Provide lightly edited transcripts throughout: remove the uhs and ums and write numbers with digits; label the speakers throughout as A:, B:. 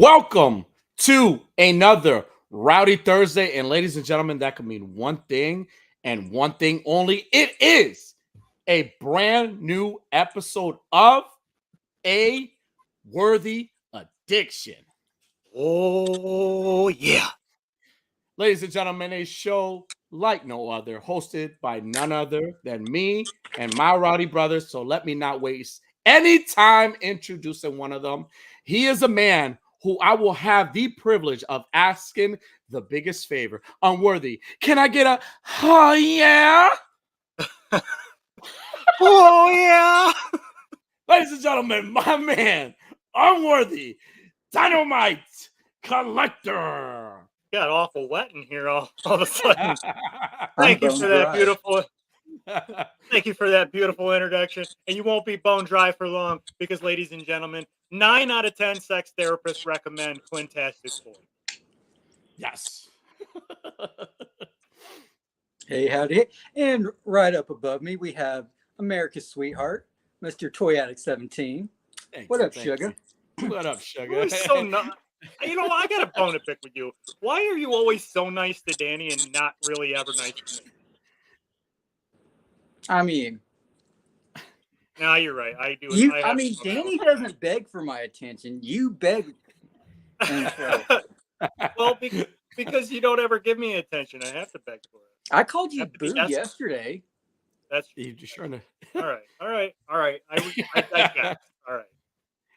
A: Welcome to another Rowdy Thursday. And ladies and gentlemen, that could mean one thing and one thing only. It is a brand new episode of A Worthy Addiction.
B: Oh, yeah.
A: Ladies and gentlemen, a show like no other, hosted by none other than me and my Rowdy brothers. So let me not waste any time introducing one of them. He is a man who I will have the privilege of asking the biggest favor. Unworthy, can I get a oh yeah?
B: Oh, yeah.
A: Ladies and gentlemen, my man, Unworthy Dynamite Collector.
B: Got awful wet in here all of a sudden. Thank you for that beautiful. Thank you for that beautiful introduction. And you won't be bone dry for long because, ladies and gentlemen, 9 out of 10 sex therapists recommend Quintastic Boy.
A: Yes.
C: Hey, howdy. And right up above me, we have America's sweetheart, Mr. Toy Addict 17. What up, Sugar?
A: What up, Sugar?
B: You're so nice. You know, I got a bone to pick with you. Why are you always so nice to Danny and not really ever nice to me?
C: I mean,
B: no, you're right. I do.
C: Danny doesn't beg for my attention. You beg.
B: Well, because you don't ever give me attention, I have to beg for it.
C: I called you boo yesterday.
B: That's
A: you just trying to.
B: All right. I guess. All right.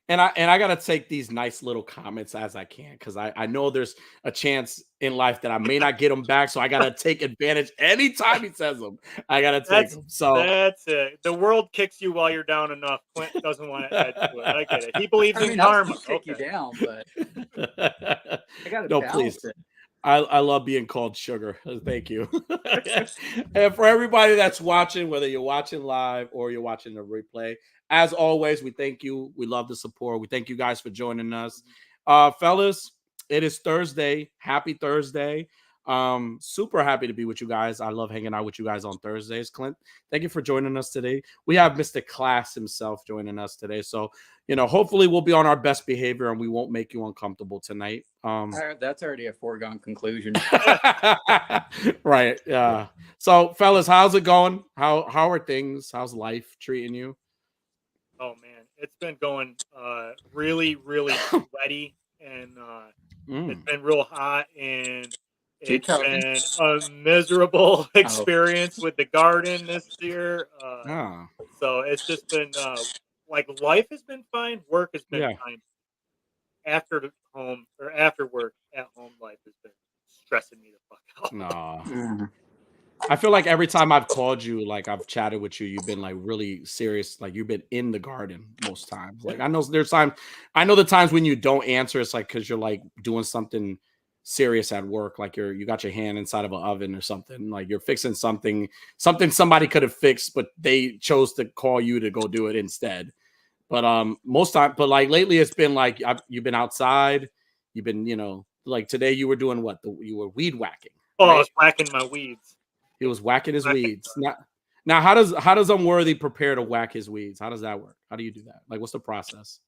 A: And I gotta take these nice little comments as I can, because I know there's a chance in life that I may not get them back, so I gotta take advantage anytime he says them. I gotta take them. So
B: that's it. The world kicks you while you're down enough. Clint doesn't want to add to it. I get it. He believes in karma.
C: I'll kick you down, but I gotta
A: no,
C: balance
A: please.
C: it.
A: I love being called Sugar. Thank you. And for everybody that's watching, whether you're watching live or you're watching the replay, as always, we thank you. We love the support. We thank you guys for joining us. Fellas, it is Thursday. Happy Thursday. Super happy to be with you guys. I love hanging out with you guys on Thursdays. Clint, thank you for joining us today. We have Mr. Class himself joining us today. So, hopefully we'll be on our best behavior and we won't make you uncomfortable tonight.
C: That's already a foregone conclusion.
A: Right. Yeah. So, fellas, how's it going? How are things? How's life treating you?
B: Oh man, it's been going really, really sweaty, and it's been real hot, and it's been a miserable experience with the garden this year. So it's just been like life has been fine, work has been fine. After work at home life has been stressing me the fuck out.
A: No. I feel like every time I've called you, like I've chatted with you, you've been like really serious. Like you've been in the garden most times. Like I know the times when you don't answer, it's like because you're like doing something serious at work. Like you got your hand inside of an oven or something. Like you're fixing something somebody could have fixed, but they chose to call you to go do it instead. But most time, but like lately, it's been like you've been outside. You've been, like today you were doing what? You were weed whacking.
B: Oh, right? I was whacking my weeds.
A: He was whacking his weeds. Now, how does Unworthy prepare to whack his weeds? How does that work? How do you do that? Like, what's the process?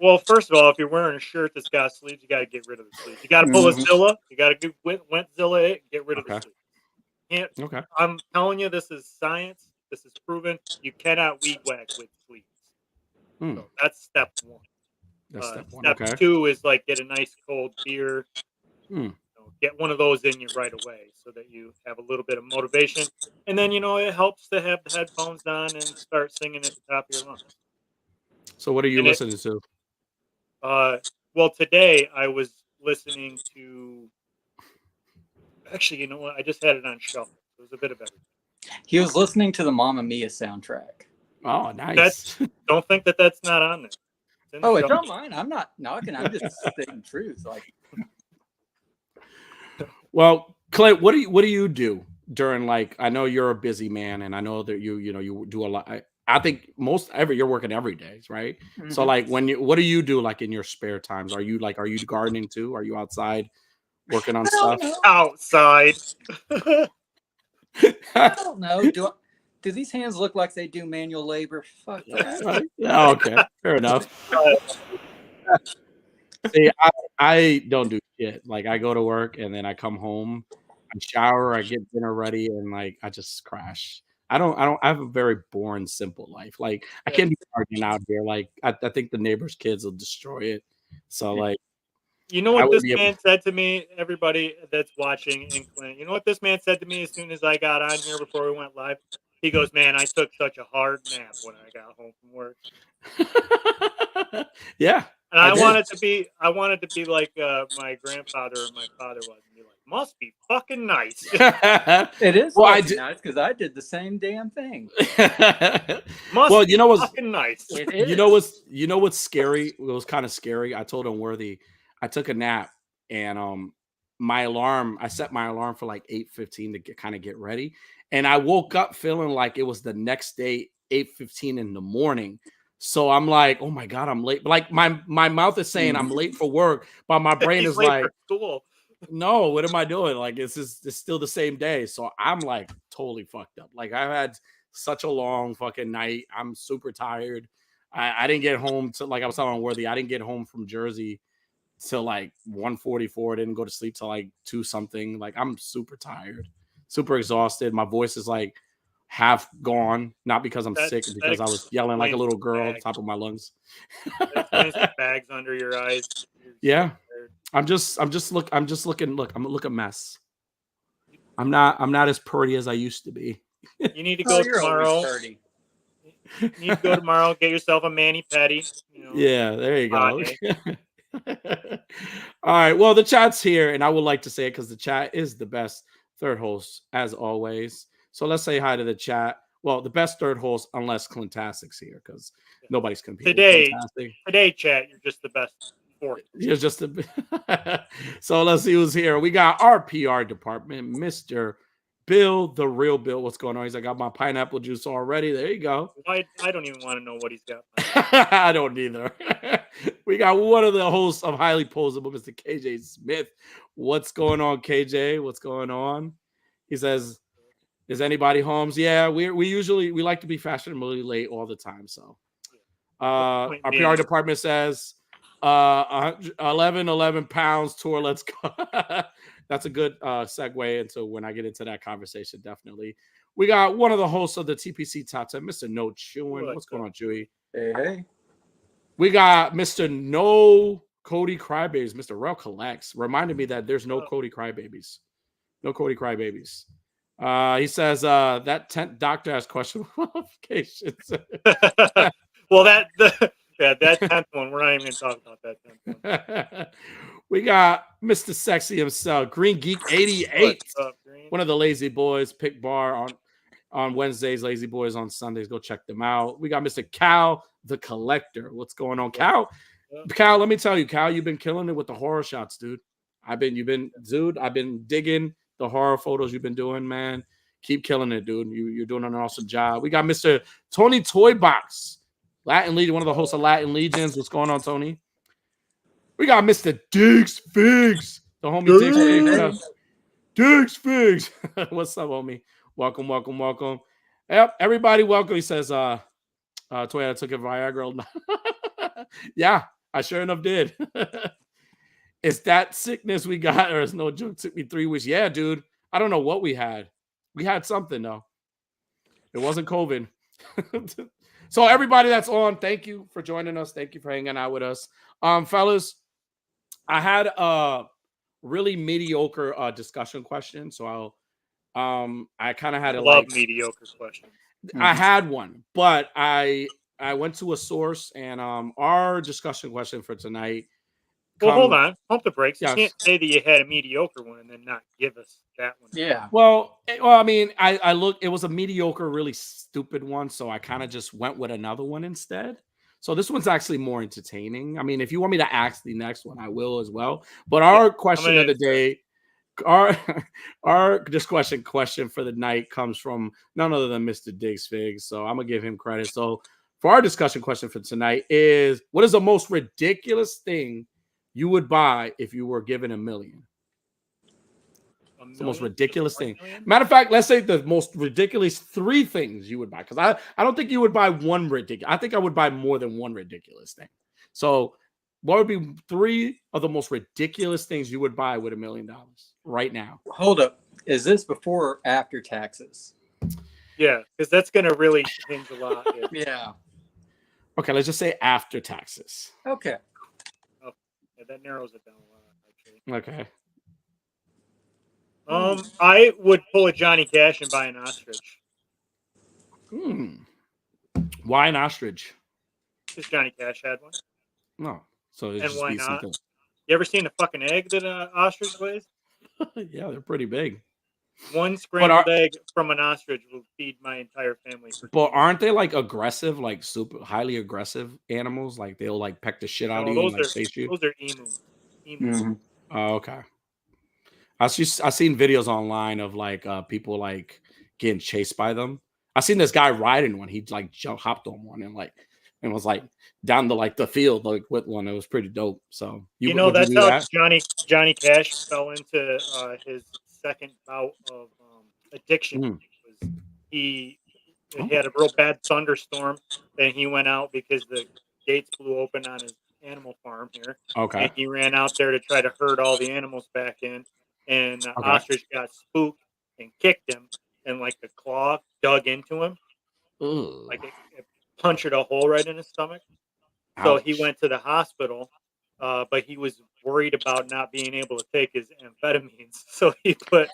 B: Well, first of all, if you're wearing a shirt that's got sleeves, you got to get rid of the sleeves. You got to pull a Zilla. You got to do wet Zilla it and get rid of the sleeves.
A: Okay.
B: I'm telling you, this is science. This is proven. You cannot weed whack with sleeves. So that's step one.
A: That's step one.
B: Step two is like get a nice cold beer. Get one of those in you right away so that you have a little bit of motivation. And then, it helps to have the headphones on and start singing at the top of your lungs.
A: So what are you listening to?
B: Well, today I was listening to... Actually, you know what? I just had it on shuffle. It was a bit of everything.
C: He was listening to the Mamma Mia soundtrack.
A: Oh, nice.
B: Don't think that's not on there.
C: Oh, it's on mine. I'm not knocking. I'm just stating truth. Like...
A: Well, Clay, what do you do during, like, I know you're a busy man and I know that you do a lot. I think you're working every day, right? Mm-hmm. So like what do you do like in your spare times? Are you gardening too? Are you outside working on stuff?
B: Outside.
C: I don't know. Do these hands look like they do manual labor? Fuck that.
A: Yeah, okay. Fair enough. See, I don't do shit. Like I go to work and then I come home, I shower, I get dinner ready, and like I just crash. I have a very boring, simple life. Like I can't be partying out here. Like I think the neighbors' kids will destroy it. So like
B: you know
A: I
B: what
A: would
B: this
A: be able
B: man said to me, everybody that's watching in Clint, you know what this man said to me as soon as I got on here before we went live? He goes, "Man, I took such a hard nap when I got home from work."
A: Yeah.
B: And
A: I
B: I wanted to be like my grandfather or my father was and be like, "Must be fucking nice."
C: It is
A: well,
C: fucking nice because I did the same damn thing.
B: Must
A: well,
B: be
A: you know what's
B: fucking nice.
C: It is.
A: you know what's scary? It was kind of scary. I told Unworthy I took a nap and my alarm, I set my alarm for like 8:15 to get ready. And I woke up feeling like it was the next day, 8:15 in the morning. So I'm like, oh my God, I'm late. Like my mouth is saying I'm late for work, but my brain
B: He's
A: is
B: late
A: like,
B: for school.
A: no, what am I doing? Like it's still the same day. So I'm like totally fucked up. Like I've had such a long fucking night. I'm super tired. I didn't get home to like I was telling Worthy, I didn't get home from Jersey till like 1:44. Didn't go to sleep till like 2 something. Like I'm super tired, super exhausted. My voice is like half gone, not because I'm sick, because I was yelling like a little girl at the top of my lungs.
B: That explains the bags under your eyes.
A: Yeah. I'm just looking. Look, I'm a mess. I'm not as pretty as I used to be.
B: You need to go tomorrow. You need to go tomorrow. Get yourself a mani pedi. You know,
A: yeah, there you go. All right. Well, the chat's here, and I would like to say it because the chat is the best third host as always. So let's say hi to the chat. Well, the best third host, unless Clintastic's here, because nobody's competing.
B: Today, chat, you're just the best.
A: You're just so let's see who's here. We got our PR department, Mr. Bill, the real Bill. What's going on? He's like, I got my pineapple juice already. There you go.
B: I don't even want to know what he's got.
A: I don't either. We got one of the hosts of Highly Posable, Mr. KJ Smith. What's going on, KJ? What's going on? He says, is anybody home? Yeah, we like to be fashionably late all the time. So our PR department says 11 pounds tour. Let's go. That's a good segue into when I get into that conversation. Definitely. We got one of the hosts of the TPC Top 10, Mr. No Chewin. What's going on, Chewy?
C: Hey.
A: We got Mr. No Cody Crybabies, Mr. Rel Collects. Reminded me that there's no Cody Crybabies. No Cody Crybabies. He says that 10th doctor has questionable qualifications.
B: Well, that 10th one, we're not even going to talk about that 10th one.
A: We got Mr. Sexy himself, Green Geek 88. One of the Lazy Boys, Pick Bar on Wednesdays, Lazy Boys on Sundays. Go check them out. We got Mr. Cal, the Collector. What's going on, Cal? Cal, let me tell you, Cal, you've been killing it with the horror shots, dude. I've been digging the horror photos you've been doing, man. Keep killing it, dude. You're doing an awesome job. We got Mr. Tony Toybox, Latin Legion, one of the hosts of Latin Legions. What's going on, Tony? We got Mr. Diggs Figs, the homie Diggs Figs. Diggs Figs. What's up, homie? Welcome. Yep, everybody welcome. He says, Toyota took a Viagra. Yeah, I sure enough did. It's that sickness we got, or it's no joke. Took me 3 weeks. Yeah, dude. I don't know what we had. We had something, though. It wasn't COVID. So everybody that's on, thank you for joining us. Thank you for hanging out with us. Fellas, I had a really mediocre discussion question. So I kind of had
B: mediocre question.
A: I had one, but I went to a source, and our discussion question for tonight.
B: Well, hold on. Pump the brakes.
A: Yes.
B: You can't say that you had a mediocre one and then not give us that one.
C: Yeah.
A: Well, I mean, I looked. It was a mediocre, really stupid one, so I kind of just went with another one instead. So this one's actually more entertaining. I mean, if you want me to ask the next one, I will as well. But our question of the day, our discussion question for the night comes from none other than Mr. Diggs Figs. So I'm gonna give him credit. So for our discussion question for tonight is, what is the most ridiculous thing you would buy if you were given $1 million? It's the most ridiculous thing. Matter of fact, let's say the most ridiculous 3 things you would buy. Because I don't think you would buy one ridiculous. I think I would buy more than one ridiculous thing. So What would be 3 of the most ridiculous things you would buy with $1 million right now?
C: Hold up. Is this before or after taxes?
B: Yeah, because that's going to really hinge a lot.
C: Yeah.
A: Okay, let's just say after taxes.
C: Okay.
B: Oh, yeah, that narrows it down a lot, actually.
A: Okay.
B: I would pull a Johnny Cash and buy an ostrich.
A: Why an ostrich?
B: Because Johnny Cash had one.
A: No. So it's
B: And
A: just
B: why
A: be
B: not?
A: something.
B: You ever seen a fucking egg that an ostrich lays?
A: Yeah, they're pretty big.
B: One scrambled egg from an ostrich will feed my entire family.
A: But aren't they like aggressive, like super highly aggressive animals? Like they'll like peck the shit out of you and like chase you?
B: Those are emus.
C: Mm-hmm.
A: Oh, okay. I seen videos online of like people like getting chased by them. I seen this guy riding one. He like hopped on one and was like down the field like with one. It was pretty dope. So
B: that's how Johnny Cash fell into his second bout of addiction. He had a real bad thunderstorm, and he went out because the gates blew open on his animal farm here.
A: Okay.
B: And he ran out there to try to herd all the animals back in, and the ostrich got spooked and kicked him, and like the claw dug into him.
A: Ooh.
B: Like it punctured a hole right in his stomach.
A: Ouch.
B: So he went to the hospital, but he was worried about not being able to take his amphetamines. So he put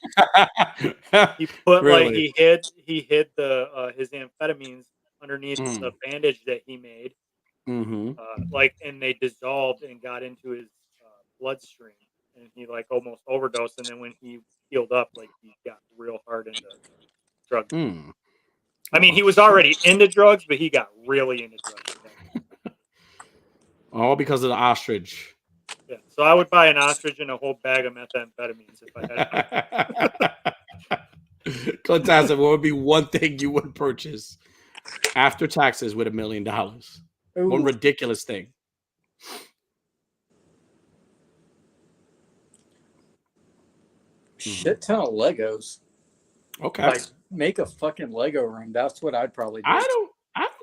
A: really?
B: like he hid the his amphetamines underneath the bandage that he made. And they dissolved and got into his bloodstream, and he like almost overdosed. And then when he healed up, like he got real hard into drugs. I mean, he was already into drugs, but he got really into drugs.
A: All because of the ostrich.
B: Yeah, so I would buy an ostrich and a whole bag of methamphetamines if I
A: had. Fantastic. What would be one thing you would purchase after taxes with $1 million? Ooh. One ridiculous thing.
C: Shit ton of Legos.
A: Okay.
C: Like make a fucking Lego room. That's what I'd probably do.
A: I don't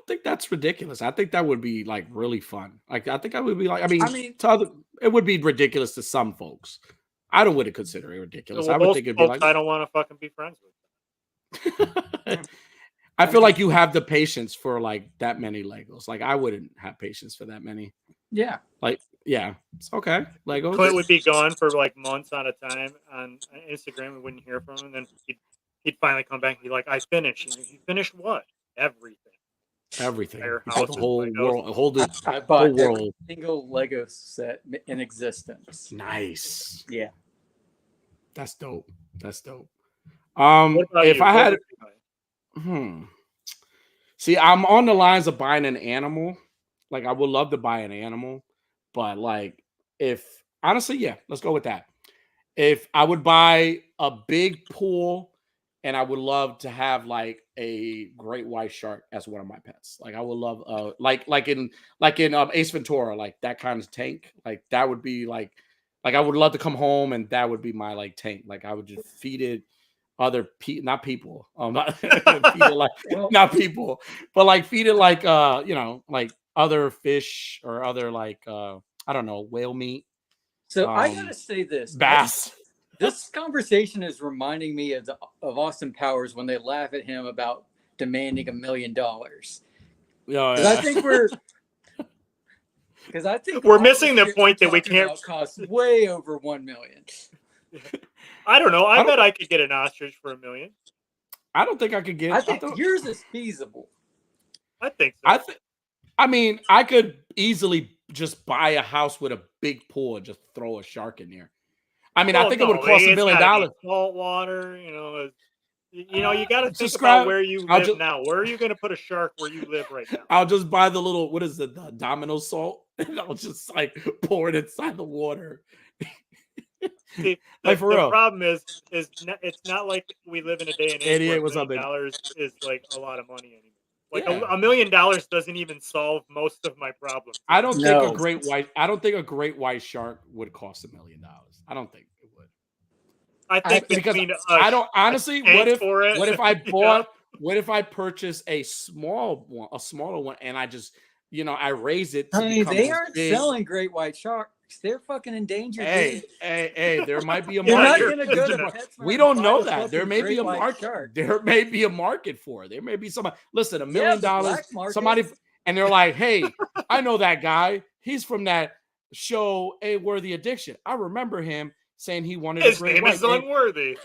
A: think that's ridiculous. I think that would be like really fun. Like I think I would be like. I mean it would be ridiculous to some folks. I wouldn't consider it ridiculous.
B: Well,
A: I would think it'd be like
B: I don't want to fucking be friends with them.
A: I feel like you have the patience for like that many Legos. Like I wouldn't have patience for that many.
C: Yeah.
A: Like yeah, it's okay. Legos.
B: Clint would be gone for like months at a time on Instagram. We wouldn't hear from him. And then he'd finally come back and be like, "I finished." And he finished what? Everything.
A: The whole world.
C: I bought every single Lego set in existence.
A: Nice.
C: Yeah.
A: That's dope. If I had see, I'm on the lines of buying an animal. Like I would love to buy an animal, but like honestly, yeah, let's go with that. If I would buy a big pool, and I would love to have like a great white shark as one of my pets. Like I would love like in Ace Ventura, like that kind of tank. Like that would be like I would love to come home and that would be my like tank. Like I would just feed it not people. Not feed it like not people, but like feed it like like other fish or other like I don't know, whale meat.
C: So I gotta say this.
A: Bass.
C: This conversation is reminding me of Austin Powers when they laugh at him about demanding $1 million.
A: Yeah.
C: Because I think
B: we're missing the point that we can't
C: cost way over $1 million.
B: I don't know. I bet I could get an ostrich for $1 million.
A: I don't think I could get.
C: I think yours is feasible.
B: I think so.
A: I mean, I could easily just buy a house with a big pool and just throw a shark in there. I mean, I think it would cost $1 million.
B: Salt water, you got to think about where you live now. Where are you going to put a shark where you live right now?
A: I'll just buy the little, what is it, the domino salt, and I'll just like pour it inside the water.
B: See, the problem is it's not like we live in a day and age where $1 million is like a lot of money anymore. Like $1 million doesn't even solve most of my problems.
A: I don't think a great white shark would cost $1 million. I don't think it would.
B: I think
A: because I don't honestly. What if I bought? What if I purchased a smaller one, and I just you know, I raise it.
C: I mean, they aren't selling great white sharks. They're fucking endangered.
A: Hey, there might be a
C: You're
A: market.
C: not gonna go to PetSmart.
A: We don't know that.
C: There may be a market.
A: There may be a market for it. There may be somebody. Listen, $1 million. Somebody, and they're like, hey, I know that guy. He's from that show, A Worthy Addiction. I remember him saying he wanted
B: his name is Unworthy.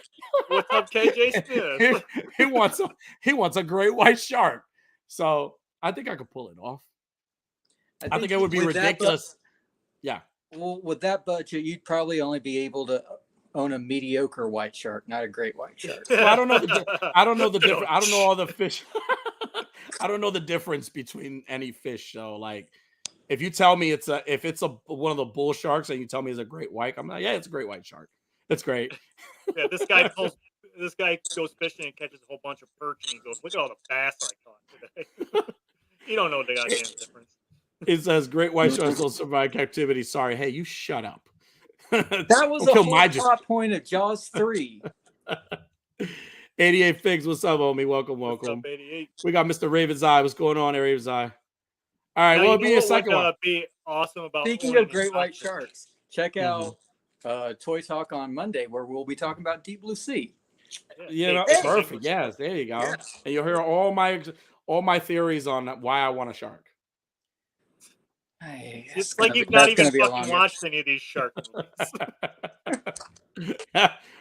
B: What's up, KJ Smith?
A: he wants a great white shark. So I think I could pull it off. I think it would be ridiculous. Yeah.
C: Well, with that budget, you'd probably only be able to own a mediocre white shark, not a great white shark.
A: Well, I don't know the difference. I don't know all the fish. I don't know the difference between any fish. So, like, if you tell me it's one of the bull sharks and you tell me it's a great white, I'm like, yeah, it's a great white shark. That's great.
B: Yeah, this guy goes fishing and catches a whole bunch of perch, and he goes, "Look at all the bass I caught today." You don't know the goddamn difference.
A: It says great white sharks don't survive captivity. Sorry. Hey, you shut up.
C: That was a whole plot point of Jaws 3.
A: 88 Figs, what's up, homie? Welcome.
B: What's up, 88?
A: We got Mr. Raven's Eye. What's going on, Raven's Eye? All right, well, be a second one.
B: Be awesome about.
C: Speaking of great white sharks, check out Toy Talk on Monday, where we'll be talking about Deep Blue Sea.
A: Perfect. Yes, there you go. Yeah. And you'll hear all my theories on why I want a shark.
B: It's like you've not even fucking watched any of these shark movies.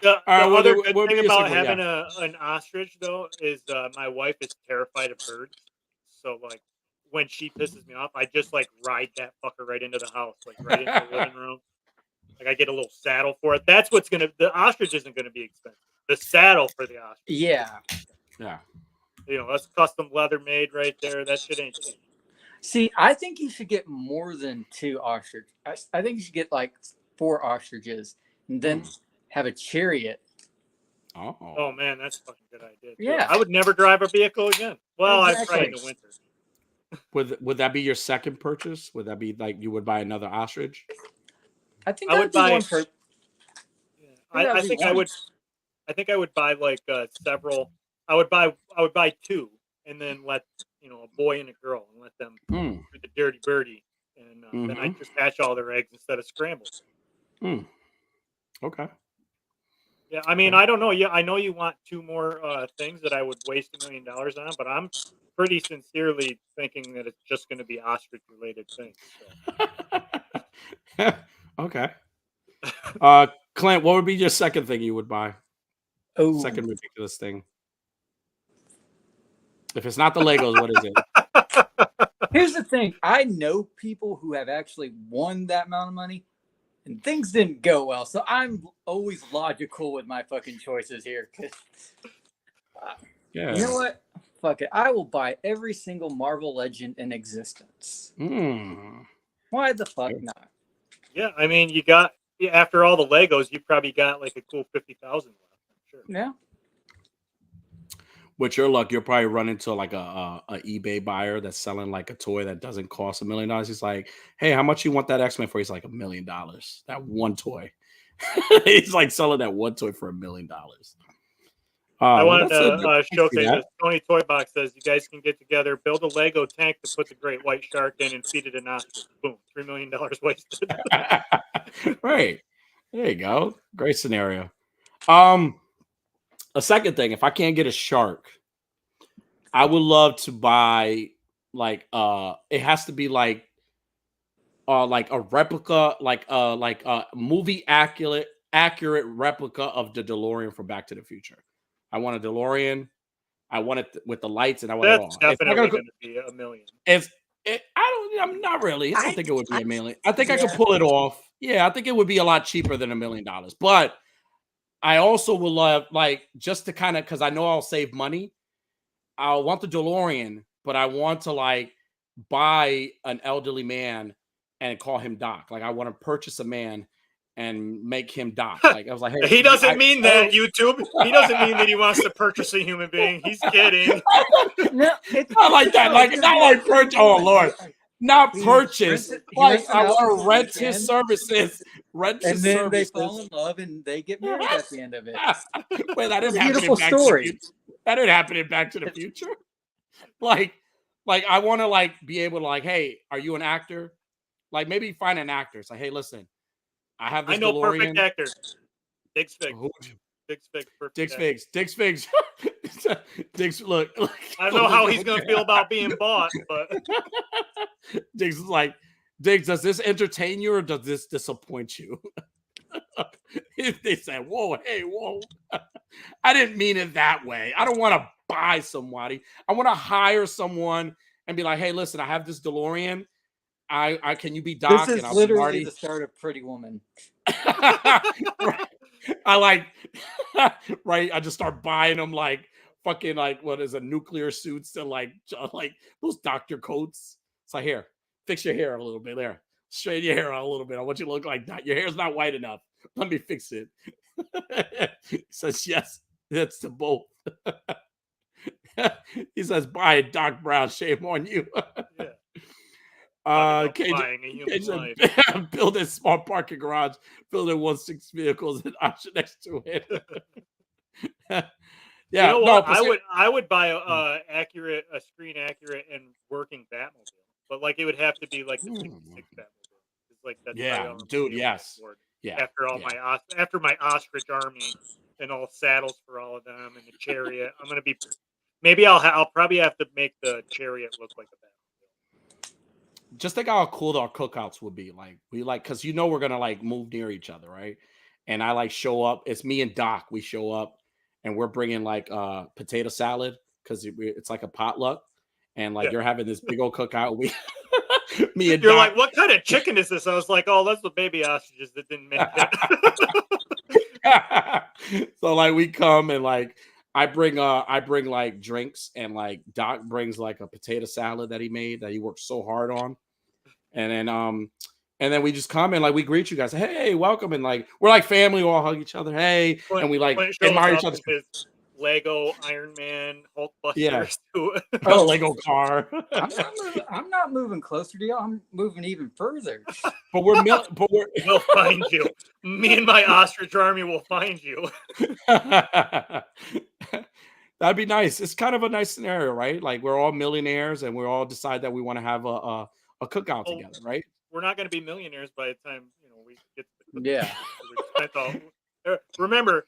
B: The other good thing about having an ostrich, though, is my wife is terrified of birds. So, like, when she pisses me off, I just, like, ride that fucker right into the house, like, right into the living room. Like, I get a little saddle for it. That's what's the ostrich isn't going to be expensive. The saddle for the ostrich.
C: Yeah.
B: You know, that's custom leather made right there. That shit ain't cheap.
C: See, I think you should get more than 2 ostriches. I think you should get like 4 ostriches and then have a chariot.
B: Oh man, that's a fucking good idea.
C: Yeah.
B: I would never drive a vehicle again. Well, I'd try in the winter.
A: Would that be your second purchase? Would that be like you would buy another ostrich?
C: I think I would buy one per.
B: I think I would. I think I would buy like several. I would buy 2 and then let a boy and a girl and let them do the dirty birdie, and then I just hatch all their eggs instead of scrambled.
A: Okay.
B: Yeah, I mean, I don't know. Yeah, I know you want 2 more things that I would waste $1 million on, but I'm pretty sincerely thinking that it's just going to be ostrich related things.
A: So. Okay. Clint, what would be your second thing you would buy? Second ridiculous thing. If it's not the Legos, what is it?
C: Here's the thing. I know people who have actually won that amount of money and things didn't go well. So I'm always logical with my fucking choices here. You know what? Fuck it. I will buy every single Marvel Legend in existence. Why the fuck not?
B: Yeah, I mean, you got, after all the Legos, you probably got like a cool 50,000 left. I'm sure.
C: Yeah.
A: With your luck, you'll probably run into like a eBay buyer that's selling like a toy that doesn't cost $1 million. He's like, "Hey, how much you want that X-Men for?" He's like, $1 million. That one toy. He's like selling that one toy for $1 million.
B: I wanted to showcase this. Tony Toy Box says you guys can get together, build a Lego tank to put the great white shark in, and feed it an ostrich. Boom, $3 million wasted.
A: Right. There you go. Great scenario. A second thing, if I can't get a shark, I would love to buy like it has to be like a replica, like a movie accurate replica of the DeLorean from Back to the Future. I want a DeLorean. I want it with the lights, and I want it all.
B: That's definitely going to be $1 million.
A: I'm not really. I don't think it would be $1 million. I think I could pull it off. Yeah, I think it would be a lot cheaper than $1 million. But I also would love, like, just to kind of, because I know I'll save money. I want the DeLorean, but I want to like buy an elderly man and call him Doc. Like, I want to purchase a man and make him Doc. Like, I was like, hey,
B: he doesn't mean that, YouTube. He doesn't mean that he wants to purchase a human being. He's kidding.
C: No,
A: not like that. Like, not like purchase. Oh Lord, not purchase. Like, I want to rent his services.
C: And then they fall in love and they get married at the end of it.
A: Wait, that didn't happen in Back to the Future. That didn't happen in Back to the Future. Like, Like, I want to like be able to like, hey, are you an actor? Like, maybe find an actor. It's like, hey, listen, I have
B: I
A: this
B: know perfect
A: DeLorean.
B: actor. Diggs Figs.
A: Who?
B: Diggs Figs. Perfect
A: Diggs
B: actor.
A: Figs. Diggs Figs. Diggs, look.
B: I don't know how he's gonna feel about being bought, but
A: Diggs is like, Diggs, does this entertain you or does this disappoint you? They said, whoa, hey, whoa. I didn't mean it that way. I don't want to buy somebody. I want to hire someone and be like, hey, listen, I have this DeLorean. I can you be Doc?
C: This
A: And
C: is
A: I'll be
C: literally
A: Marty.
C: the start of Pretty Woman.
A: Right. I like right. I just start buying them like fucking like what is a nuclear suits and like those doctor coats. It's like here, fix your hair a little bit there. Straighten your hair out a little bit. I want you to look like that. Your hair's not white enough. Let me fix it. He says, yes, that's the both. He says, buy it, Doc Brown. Shame on you.
B: yeah.
A: KJ,
B: Buying a human life.
A: build a small parking garage, build in 1.6 vehicles and option next to it. Yeah,
B: you know what?
A: no,
B: I would buy a screen accurate and working Batmobile, but like it would have to be like the 66 Batmobile. It's like that's
A: yeah, dude, yes, yeah.
B: After all after my ostrich army and all saddles for all of them and the chariot, I'm gonna be maybe I'll probably have to make the chariot look like a Batmobile.
A: Just think how cool our cookouts would be. Like because we're gonna like move near each other, right? And I like show up. It's me and Doc. We show up, and we're bringing like potato salad because it's like a potluck, and like you're having this big old cookout. We, me and
B: you're
A: Doc,
B: like, what kind of chicken is this? I was like, oh, that's the baby ostriches that didn't make it.
A: So like we come and like I bring like drinks and like Doc brings like a potato salad that he made that he worked so hard on. And then we just come and like we greet you guys. Hey, welcome. And like we're like family, we all hug each other. Hey, and we like admire each other.
B: His Lego Iron Man Hulk Busters.
A: Yeah.
B: Oh,
A: Lego car.
C: I'm not moving closer to you. I'm moving even further.
A: But
B: we'll find you. Me and my ostrich army will find you.
A: That'd be nice. It's kind of a nice scenario, right? Like we're all millionaires and we all decide that we want to have a cookout together, right?
B: We're not going to be millionaires by the time we get to the
C: cookout.
B: Yeah. Remember,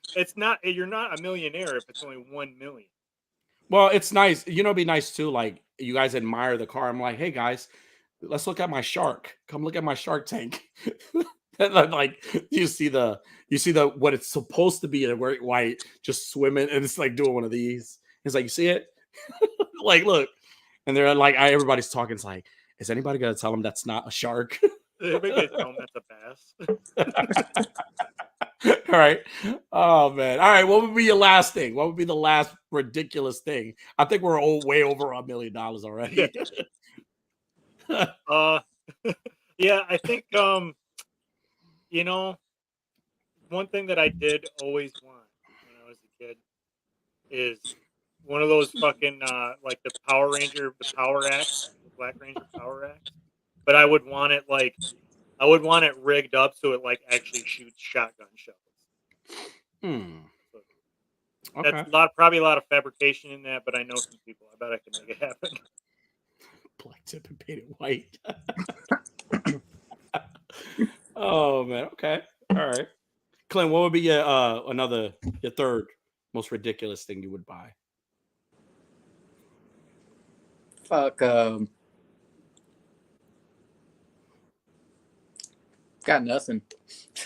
B: you're not a millionaire if it's only 1 million.
A: Well, it's nice. It'd be nice too. Like you guys admire the car. I'm like, hey guys, let's look at my shark. Come look at my shark tank. And like you see the what it's supposed to be in a great white just swimming, and it's like doing one of these. It's like, you see it? Like, look. And they're like, everybody's talking. It's like, is anybody gonna tell them that's not a shark?
B: Everybody tell them that's a bass.
A: All right. Oh man. All right. What would be your last thing? What would be the last ridiculous thing? I think we're way over $1 million already.
B: Yeah, I think one thing that I did always want when I was a kid is one of those fucking like the Power Ranger, the Power Axe, the Black Ranger Power Axe. But I would want it rigged up so it like actually shoots shotgun shells. So that's probably a lot of fabrication in that, but I know some people. I bet I can make it happen.
A: Black tip and painted white. Oh man. Okay. All right. Clint, what would be your third most ridiculous thing you would buy?
C: Fuck. Got nothing.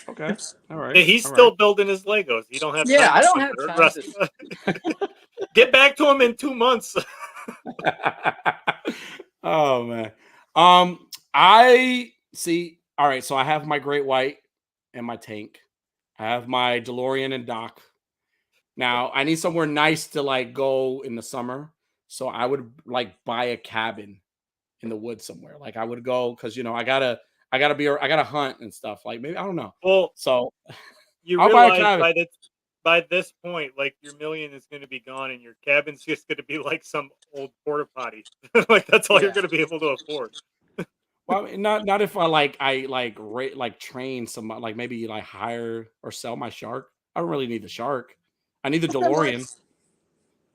A: Okay. All right.
B: Hey, he's still building his Legos. You don't have time.
C: Yeah, I don't have time.
B: Get back to him in 2 months.
A: Oh man. I see. All right, so I have my Great White and my tank. I have my DeLorean and Doc. Now I need somewhere nice to like go in the summer. So I would like buy a cabin in the woods somewhere. Like I would go because I gotta hunt and stuff. Like maybe I don't know.
B: Well,
A: so
B: you realize by this point, like your million is going to be gone, and your cabin's just going to be like some old porta potty. Like that's all you're going to be able to afford.
A: Well, not if I train some like maybe like hire or sell my shark. I don't really need the shark. I need the DeLorean.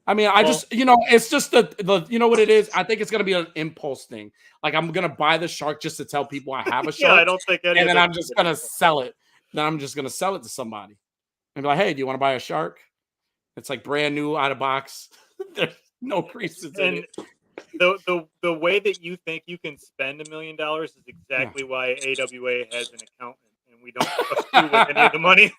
A: I mean, I just, it's just the you know what it is? I think it's gonna be an impulse thing. Like I'm gonna buy the shark just to tell people I have a
B: Yeah,
A: shark,
B: I don't think any
A: and
B: of
A: then
B: this
A: I'm
B: is
A: just
B: gonna
A: gonna
B: be-
A: sell it. Then I'm just gonna sell it to somebody and be like, hey, do you want to buy a shark? It's like brand new out of box. There's no creases in
B: And
A: it.
B: the way that you think you can spend $1 million is
A: Yeah.
B: exactly why AWA has an accountant, and we don't trust you with any of the money.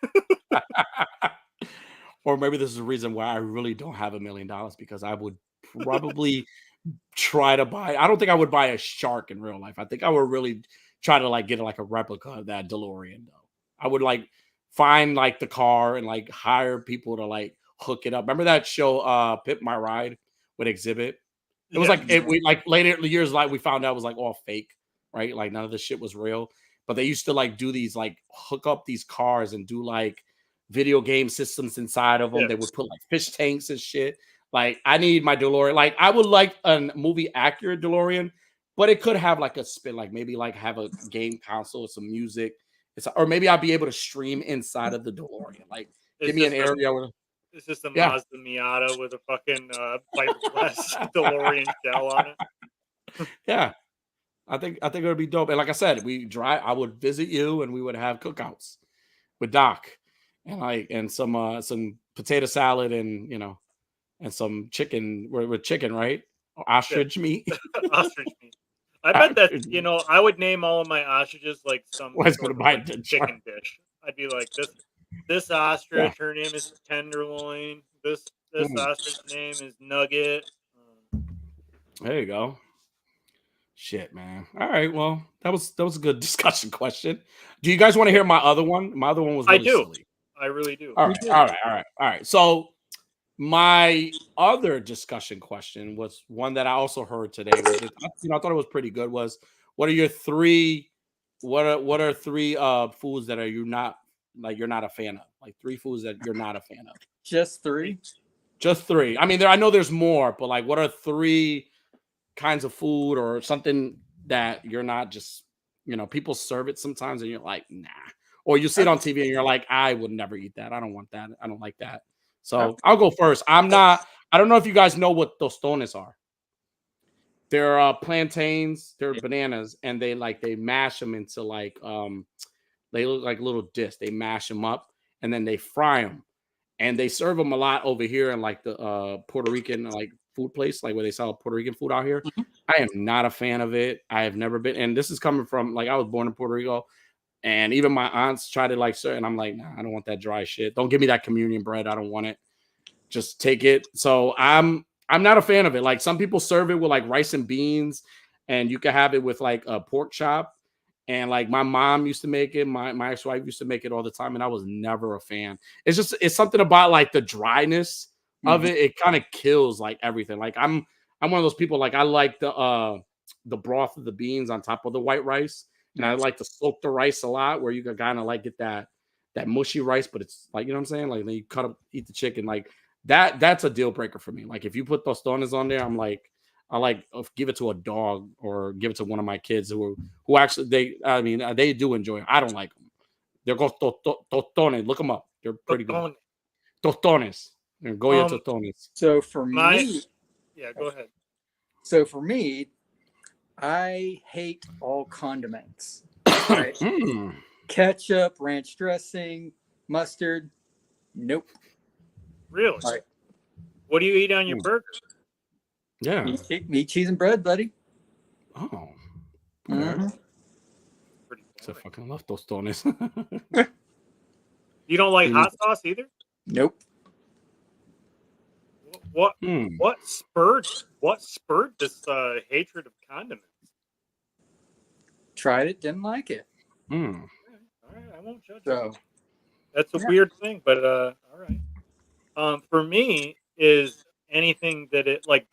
A: Or maybe this is the reason why I really don't have $1 million because I would probably try to buy. I don't think I would buy a shark in real life. I think I would really try to like get like a replica of that DeLorean though. I would like find like the car and like hire people to like hook it up. Remember that show Pimp My Ride with Exhibit? It was
B: Yeah.
A: like we like later years like we found out it was like all fake, right? Like none of the shit was real. But they used to like do these like hook up these cars and do like video game systems inside of them.
B: Yeah.
A: They would put like fish tanks and shit. Like I need my DeLorean. Like I would like a movie accurate DeLorean, but it could have like a spin, like maybe like have a game console, some music. Or maybe I'd be able to stream inside of the DeLorean. Like give me an area where
B: It's just a
A: yeah.
B: Mazda Miata with a fucking fiberglass DeLorean shell on it.
A: Yeah. I think it would be dope. And like I said, I would visit you and we would have cookouts with Doc and like and some potato salad and and some chicken with chicken, right? Ostrich meat.
B: Ostrich meat. I bet that I would name all of my ostriches like some
A: Well, I was
B: sort
A: gonna
B: of
A: buy
B: like
A: a
B: chicken dish. I'd be like this ostrich, her name is Tenderloin. This ostrich name is Nugget.
A: There you go. Shit, man. All right. Well, that was a good discussion question. Do you guys want to hear my other one? My other one was really silly.
B: I really do.
A: All right. So my other discussion question was one that I also heard today. I thought it was pretty good. Was what are your three? What are three foods that you're not a fan of? Like 3 foods that you're not a fan of.
C: Just 3.
A: Just 3. I mean, I know there's more, but like, what are 3 kinds of food or something that you're not just people serve it sometimes and you're like nah, or you see it on TV and you're like I would never eat that. I don't want that. I don't like that. So I'll go first. I don't know if you guys know what tostones are. They're plantains, they're bananas, and they mash them into like they look like little discs. They mash them up and then they fry them. And they serve them a lot over here in like the Puerto Rican like food place, like where they sell Puerto Rican food out here.
C: Mhm.
A: I am not a fan of it. I have never been, and this is coming from like I was born in Puerto Rico, and even my aunts try to like serve, and I'm like, nah, I don't want that dry shit. Don't give me that communion bread. I don't want it. Just take it. So I'm not a fan of it. Like some people serve it with like rice and beans, and you can have it with like a pork chop. And like my mom used to make it, my ex-wife used to make it all the time, and I was never a fan. It's something about like the dryness of it. It kind of kills like everything. Like I'm one of those people, like I like the broth of the beans on top of the white rice. And I like to soak the rice a lot where you can kind of like get that mushy rice, but it's like, you know what I'm saying? Like then you eat the chicken. Like that's a deal breaker for me. Like if you put tostones on there, I'm like, give it to a dog or give it to one of my kids who actually they do enjoy it. I don't like them. They're called tostones. Look them up. They're pretty good. Tostones. Goya tostones.
C: So for me,
B: yeah, go ahead.
C: So for me, I hate all condiments. Right? Ketchup, ranch dressing, mustard. Nope.
B: Really?
C: Right.
B: What do you eat on your burger?
A: Yeah.
C: Meat, cheese, and bread, buddy.
A: Oh.
C: Mm-hmm.
A: I fucking love tostones.
B: You don't like hot sauce either?
C: Nope.
B: What spurred this hatred of condiments?
C: Tried it, didn't like it.
B: All right, I won't judge
C: you.
B: That's a weird thing, but all right. For me is anything that it like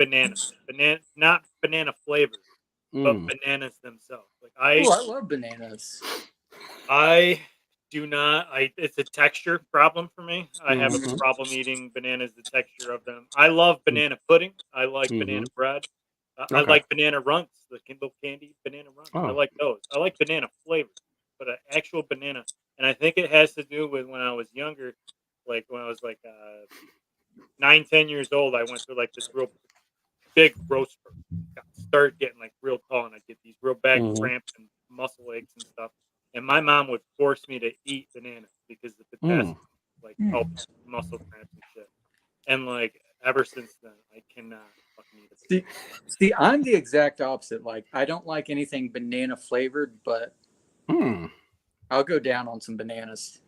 B: not banana flavors, but bananas themselves. Like I
C: love bananas.
B: I do not. It's a texture problem for me. I have a problem eating bananas. The texture of them. I love banana pudding. I like banana bread. I like banana runts, the Kindle candy banana runts. I like those. I like banana flavors, but an actual banana. And I think it has to do with when I was younger, like when I was like 9, 10 years old, I went through like this real big growth spurt. Started getting like real tall, and I get these real bad cramps and muscle aches and stuff. And my mom would force me to eat bananas because the potassium like helps muscle cramps and shit. And like ever since then, I cannot fucking eat it.
C: See, I'm the exact opposite. Like, I don't like anything banana flavored, but I'll go down on some bananas.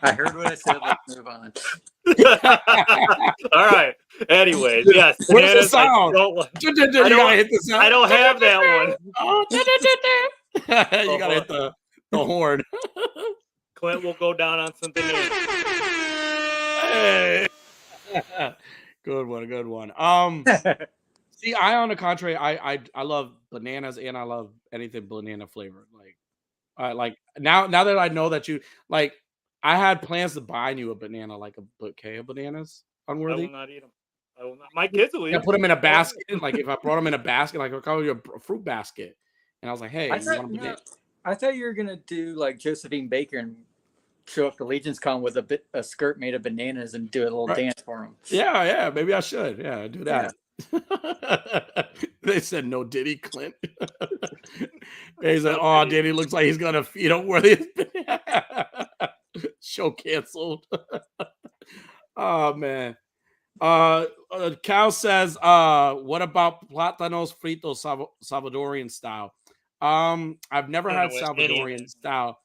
C: I heard what I said. Let's move on.
B: All right. Anyways, yes.
A: What is the sound?
B: I don't have that one.
A: You gotta hit the horn.
B: Clint will go down on some bananas.
A: Hey. Good one. See, on the contrary, I love bananas and I love anything banana flavored. Like now that I know that you like, I had plans to buy you a banana, like a bouquet of bananas. Unworthy.
B: I will not eat them. I will not. My kids will eat them.
A: Put them in a basket. Like if I brought them in a basket, like I'll call you a fruit basket. And I was like, hey,
C: I thought you were gonna do like Josephine Baker and show up to Legion's Con with a skirt made of bananas and do a little dance for them.
A: Yeah, maybe I should. Yeah, do that. Yeah. They said no Diddy, Clint. They said, oh, Diddy looks like he's gonna feed up where this show canceled. Oh man. Cal says, what about plátanos fritos Salvadorian style? I've never had Salvadorian style.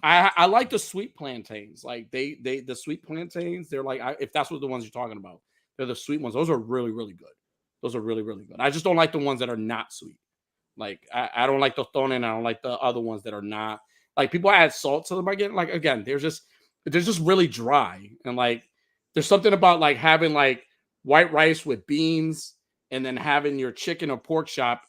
A: I like the sweet plantains. Like the sweet plantains, they're like, if that's what the ones you're talking about, they're the sweet ones. Those are really, really good. Those are really, really good. I just don't like the ones that are not sweet. Like I don't like the tostones, and I don't like the other ones that are not. Like people add salt to them again. Like again, they're just really dry. And like there's something about like having like white rice with beans and then having your chicken or pork chop,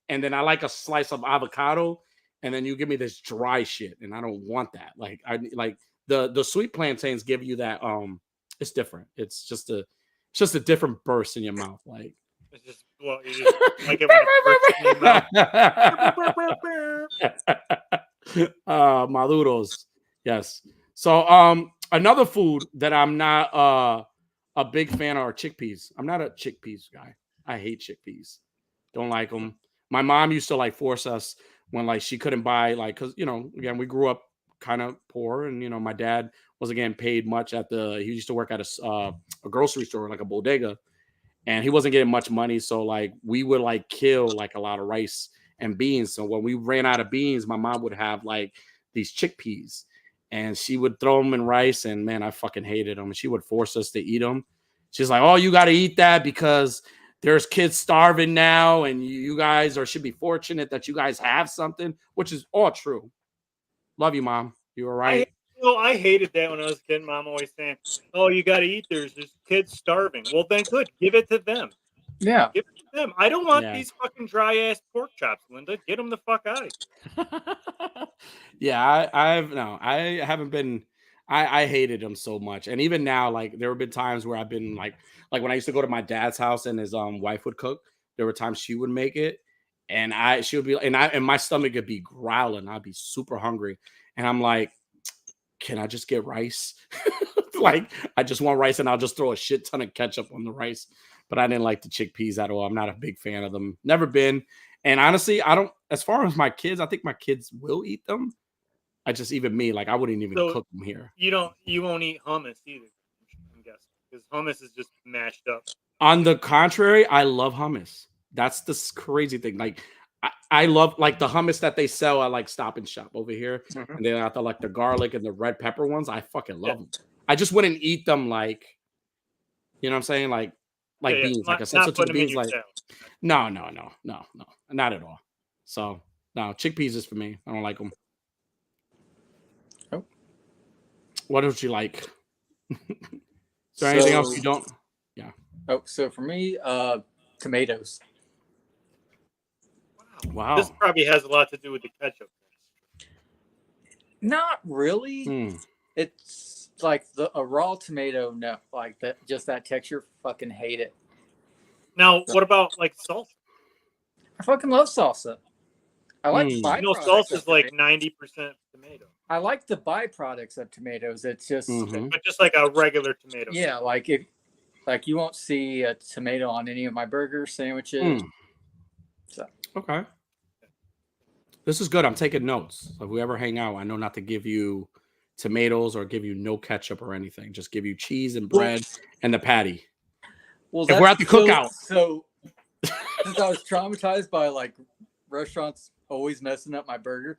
A: and then I like a slice of avocado, and then you give me this dry shit, and I don't want that. Like I like the sweet plantains give you that. It's different. It's just a different burst in your mouth. Like
B: it's just, well, you just like it when it bursts in your mouth.
A: Maduros. Yes. So another food that I'm not a big fan of are chickpeas. I'm not a chickpeas guy. I hate chickpeas. Don't like them. My mom used to like force us when like she couldn't buy like, because again, we grew up kind of poor, and my dad wasn't getting paid much he used to work at a grocery store, like a bodega, and he wasn't getting much money. So like we would like kill like a lot of rice and beans. So when we ran out of beans, my mom would have like these chickpeas, and she would throw them in rice. And man, I fucking hated them. And she would force us to eat them. She's like, "Oh, you got to eat that because there's kids starving now, and you guys should be fortunate that you guys have something," which is all true. Love you, Mom. You were right.
B: I hated that when I was a kid. Mom always saying, "Oh, you got to eat. There's kids starving." Well, then good. Give it to them.
C: Yeah.
B: Give it to them. I don't want these fucking dry ass pork chops, Linda. Get them the fuck out of here.
A: Yeah, I haven't been. I hated them so much, and even now, like there have been times where I've been like when I used to go to my dad's house and his wife would cook. There were times she would make it, and she would be, and my stomach would be growling. I'd be super hungry, and I'm like, can I just get rice? Like I just want rice, and I'll just throw a shit ton of ketchup on the rice. But I didn't like the chickpeas at all. I'm not a big fan of them. Never been. And honestly, I don't. As far as my kids, I think my kids will eat them. Even me, like I wouldn't even cook them here.
B: You won't eat hummus either, I'm guessing, because hummus is just mashed up.
A: On the contrary, I love hummus. That's the crazy thing. Like I love like the hummus that they sell at like Stop and Shop over here, and then I thought like the garlic and the red pepper ones. I fucking love them. I just wouldn't eat them like, you know what I'm saying, like beans, like a substitute beans. Like no, not at all. So no, chickpeas is for me. I don't like them. What don't you like? Is there anything else you don't? Yeah.
C: Oh, so for me, tomatoes.
A: Wow.
B: This probably has a lot to do with the ketchup.
C: Not really. It's like a raw tomato. No, like that. Just that texture. Fucking hate it.
B: Now, what about like salsa?
C: I fucking love salsa. I like
B: salsa is like 90% tomato.
C: I like the byproducts of tomatoes. It's just,
B: but just like a regular tomato.
C: Yeah, like you won't see a tomato on any of my burger sandwiches. So
A: okay, this is good. I'm taking notes. If we ever hang out, I know not to give you tomatoes or give you no ketchup or anything. Just give you cheese and bread and the patty.
C: Well,
A: if we're at the cookout.
C: So since I was traumatized by like restaurants always messing up my burger,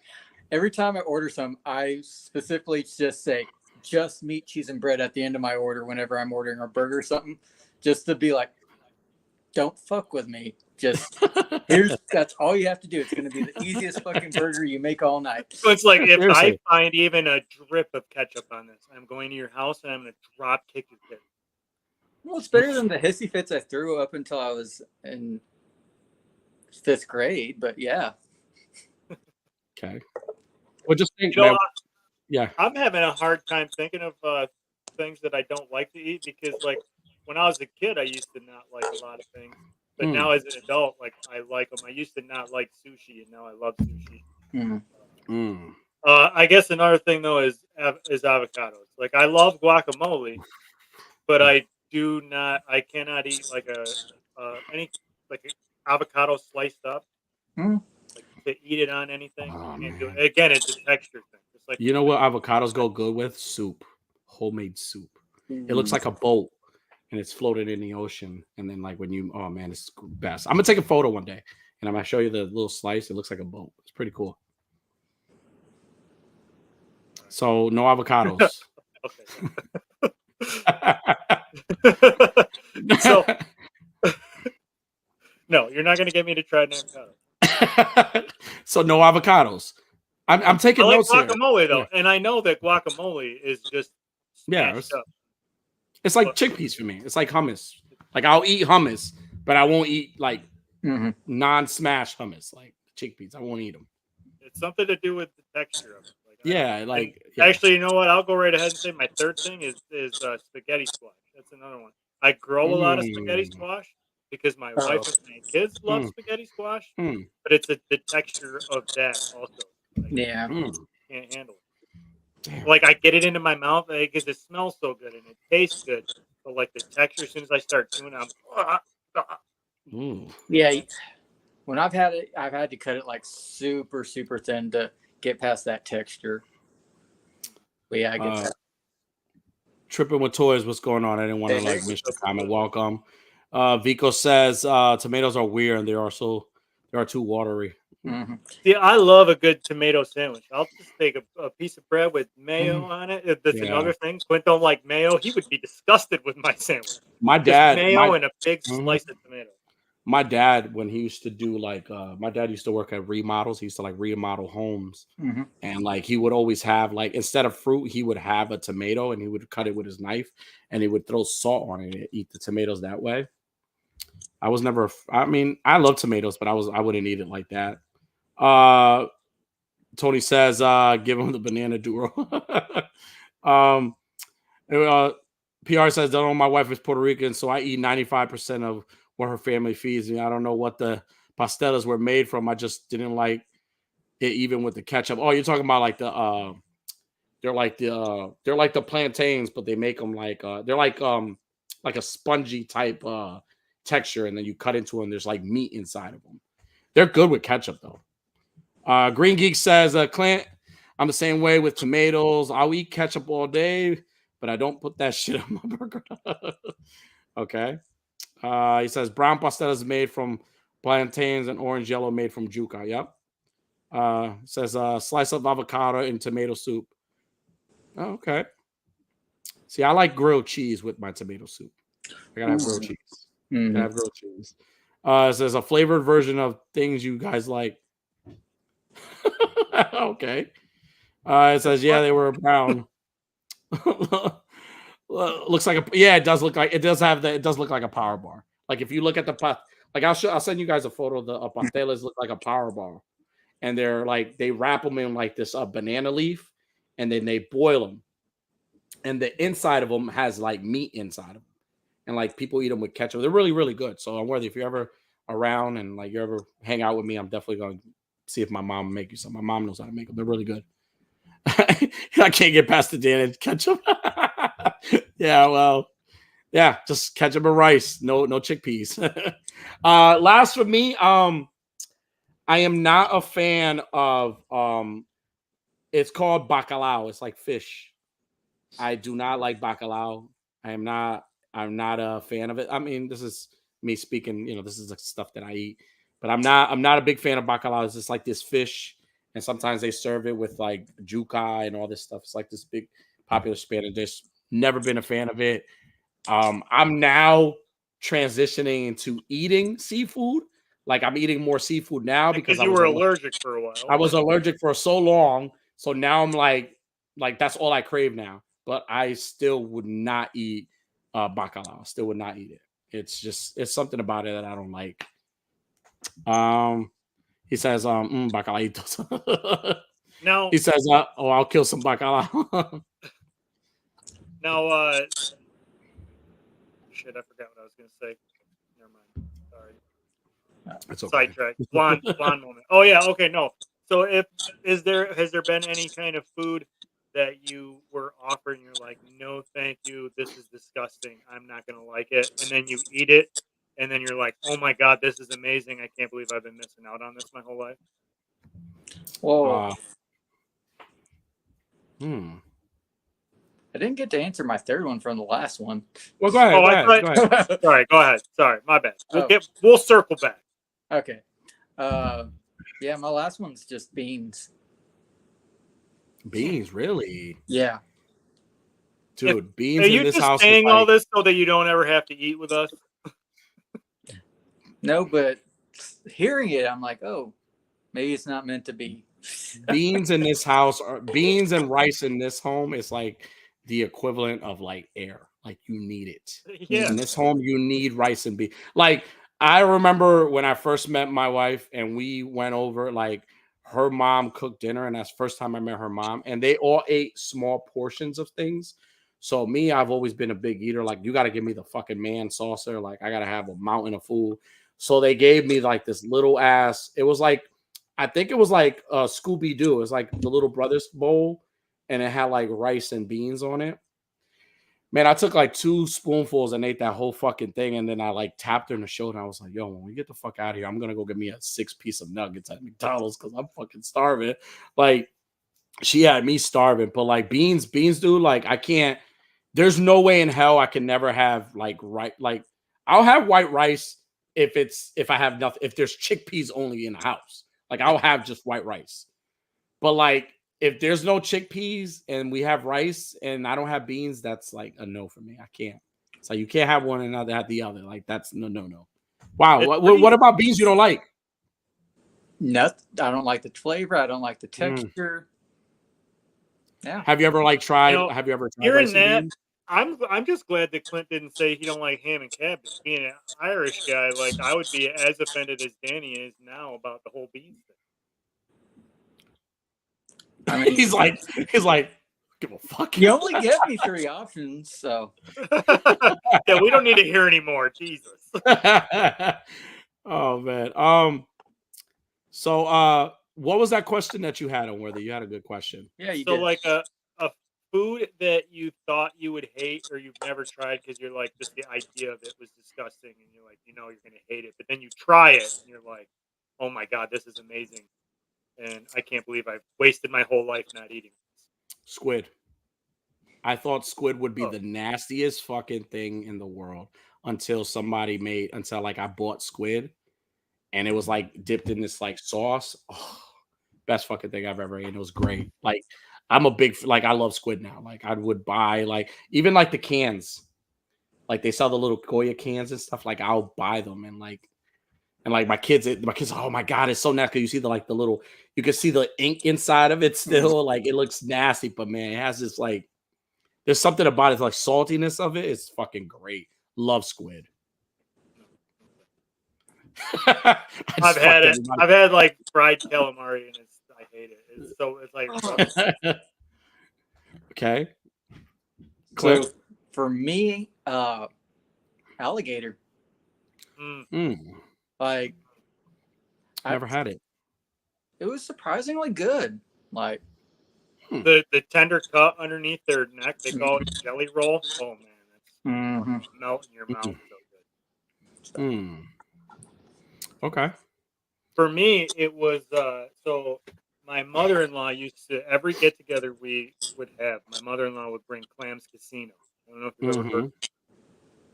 C: every time I order some, I specifically just say just meat, cheese, and bread at the end of my order whenever I'm ordering a burger or something, just to be like, don't fuck with me. Just that's all you have to do. It's going to be the easiest fucking burger you make all night.
B: So it's like if I find even a drip of ketchup on this, I'm going to your house and I'm going to drop kick your kid.
C: Well, it's better than the hissy fits I threw up until I was in 5th grade, but yeah.
A: Okay. Well, just think,
B: yeah. I'm having a hard time thinking of things that I don't like to eat because, like, when I was a kid, I used to not like a lot of things, but now as an adult, like, I like them. I used to not like sushi, and now I love sushi. I guess another thing though is avocados. Like, I love guacamole, but I cannot eat like any like avocado sliced up. Like to eat it on anything. Again, it's a texture thing. It's like,
A: you know what avocados go good with? Soup, homemade soup. It looks like a boat, and it's floated in the ocean. And then like when you, oh man, it's the best. I'm gonna take a photo one day, and I'm gonna show you the little slice. It looks like a boat. It's pretty cool. So no avocados.
B: So no, you're not gonna get me to try an avocado.
A: So no avocados. I'm taking notes here.
B: Guacamole though, and I know that guacamole is just
A: it's like chickpeas for me. It's like hummus. Like I'll eat hummus, but I won't eat like non-smash hummus, like chickpeas. I won't eat them.
B: It's something to do with the texture of it.
A: Actually,
B: you know what? I'll go right ahead and say my third thing is spaghetti squash. That's another one. I grow a lot of spaghetti squash because my wife and my kids love spaghetti squash, but it's the texture of that also. Like, can't handle it. Damn. Like I get it into my mouth because it smells so good and it tastes good, but like the texture, as soon as I start chewing,
C: yeah. When I've had it, I've had to cut it like super, super thin to get past that texture. But yeah, I get that.
A: Tripping with toys, what's going on? I didn't want to like miss your comment. Welcome. Vico says tomatoes are weird and they are too watery.
B: See, I love a good tomato sandwich. I'll just take a piece of bread with mayo on it. That's another thing. Quint don't like mayo. He would be disgusted with my sandwich.
A: My dad,
B: mayo and a big slice of tomato.
A: My dad, when he used to do like, my dad used to work at remodels. He used to like remodel homes, and like he would always have like instead of fruit, he would have a tomato and he would cut it with his knife and he would throw salt on it and eat the tomatoes that way. I was never. I mean, I love tomatoes, but I wouldn't eat it like that. Tony says, give him the banana duro. PR says, don't know my wife is Puerto Rican, so I eat 95% of what her family feeds me. I don't know what the pastelas were made from. I just didn't like it, even with the ketchup. Oh, you're talking about like the they're like the plantains, but they make them like they're like a spongy type texture, and then you cut into them. There's like meat inside of them. They're good with ketchup though. Green Geek says, Clint, I'm the same way with tomatoes. I'll eat ketchup all day, but I don't put that shit on my burger. Okay. He says brown pastella is made from plantains and orange yellow made from yuca. Yep. Says slice of avocado in tomato soup. Oh, okay. See, I like grilled cheese with my tomato soup. I gotta have grilled cheese. Gotta have grilled cheese. It says a flavored version of things you guys like. Okay. It says, yeah, they were brown. Looks like it does look like it does look like a power bar. Like if you look at I'll send you guys a photo of the pastelas look like a power bar, and they're like they wrap them in like this banana leaf, and then they boil them, and the inside of them has like meat inside of them, and like people eat them with ketchup. They're really, really good. So I'm worthy if you're ever around and like you ever hang out with me, I'm definitely going to see if my mom will make you some. My mom knows how to make them. They're really good. I can't get past the Dan and ketchup. Yeah, well, yeah, just ketchup and rice. No chickpeas. Last for me, I am not a fan of it's called bacalao. It's like fish. I do not like bacalao. I'm not a fan of it. I mean, this is me speaking, this is the stuff that I eat. But I'm not a big fan of bacalao. It's just like this fish, and sometimes they serve it with like juca and all this stuff. It's like this big popular Spanish dish. Never been a fan of it. I'm now transitioning into eating seafood. Like I'm eating more seafood now because
B: you were allergic for a while.
A: I was allergic for so long, so now I'm like that's all I crave now. But I still would not eat bacalao. Still would not eat it. It's something about it that I don't like. He says bacalaitos.
B: Now
A: he says, I'll kill some bacalao.
B: Now, shit, I forgot what I was going to say. Never mind. Sorry.
A: It's okay.
B: Sidetrack. Blonde moment. Oh yeah. Okay. No. So has there been any kind of food that you were offered and you're like, no, thank you. This is disgusting. I'm not going to like it. And then you eat it. And then you're like, oh my God, this is amazing. I can't believe I've been missing out on this my whole life.
C: Whoa.
A: I
C: didn't get to answer my third one from the last one.
A: Well, go ahead. Go ahead.
B: Sorry, go ahead. Sorry, my bad. We'll circle back.
C: Okay. Yeah, my last one's just beans.
A: Beans, really?
C: Yeah.
A: Dude, beans
B: are
A: in
B: you
A: this
B: just
A: house.
B: Saying all this so that you don't ever have to eat with us?
C: No, but hearing it, I'm like, oh, maybe it's not meant to be.
A: Beans in this house, beans and rice in this home is like the equivalent of like air. Like you need it.
B: Yeah.
A: In this home, you need rice and beans. Like I remember when I first met my wife and we went over, like her mom cooked dinner, and that's the first time I met her mom, and they all ate small portions of things. So me, I've always been a big eater. Like you got to give me the fucking man saucer. Like I got to have a mountain of food. So they gave me like this little ass. It was like, I think it was like Scooby Doo. It was like the little brother's bowl, and it had like rice and beans on it. Man, I took like 2 spoonfuls and ate that whole fucking thing, and then I like tapped her in the shoulder. I was like, "Yo, when we get the fuck out of here, I'm gonna go get me a 6-piece of nuggets at McDonald's because I'm fucking starving." Like, she had me starving, but like beans, dude. Like, I can't. There's no way in hell I can never have like Like, I'll have white rice if I have nothing. If there's chickpeas only in the house. Like I'll have just white rice. But like if there's no chickpeas and we have rice and I don't have beans, that's like a no for me. I can't. So you can't have one and not have the other. Like that's no. Wow. What about beans you don't like?
C: Nothing. I don't like the flavor. I don't like the texture. Yeah.
A: Have you ever tried
B: hearing that? I'm just glad that Clint didn't say he don't like ham and cabbage. Being an Irish guy, like I would be as offended as Danny is now about the whole beans thing.
C: I mean,
A: he's like, give a fuck.
C: You only give me 3 options, so
B: yeah, we don't need to hear anymore. Jesus.
A: Oh man. So what was that question that you had on Worthy? You had a good question.
C: Yeah, you
B: so
C: did.
B: Like a food that you thought you would hate or you've never tried because you're like, just the idea of it was disgusting, and you're like, you're gonna hate it, but then you try it and you're like, oh my God, this is amazing, and I can't believe I've wasted my whole life not eating this.
A: Squid. I thought squid would be the nastiest fucking thing in the world until I bought squid and it was like dipped in this like sauce. Oh, best fucking thing I've ever eaten. It was great. Like I'm a big, I love squid now. Like I would buy even the cans, like they sell the little Goya cans and stuff. Like I'll buy them and my kids, oh my God, it's so nasty. You see the little, you can see the ink inside of it still. Like it looks nasty, but man, it has this there's something about it, saltiness of it. It's fucking great. Love squid.
B: I've had it. I've had fried calamari and I hate it. It's like
A: okay.
C: So for me, alligator.
A: Like I never had it.
C: It was surprisingly good. Like
B: The tender cut underneath their neck, they call it jelly roll. Oh man, that's melt in your mouth so good.
A: Okay.
B: For me, it was so my mother-in-law used to every get together we would have. My mother-in-law would bring Clams Casino. I don't know if you've ever heard.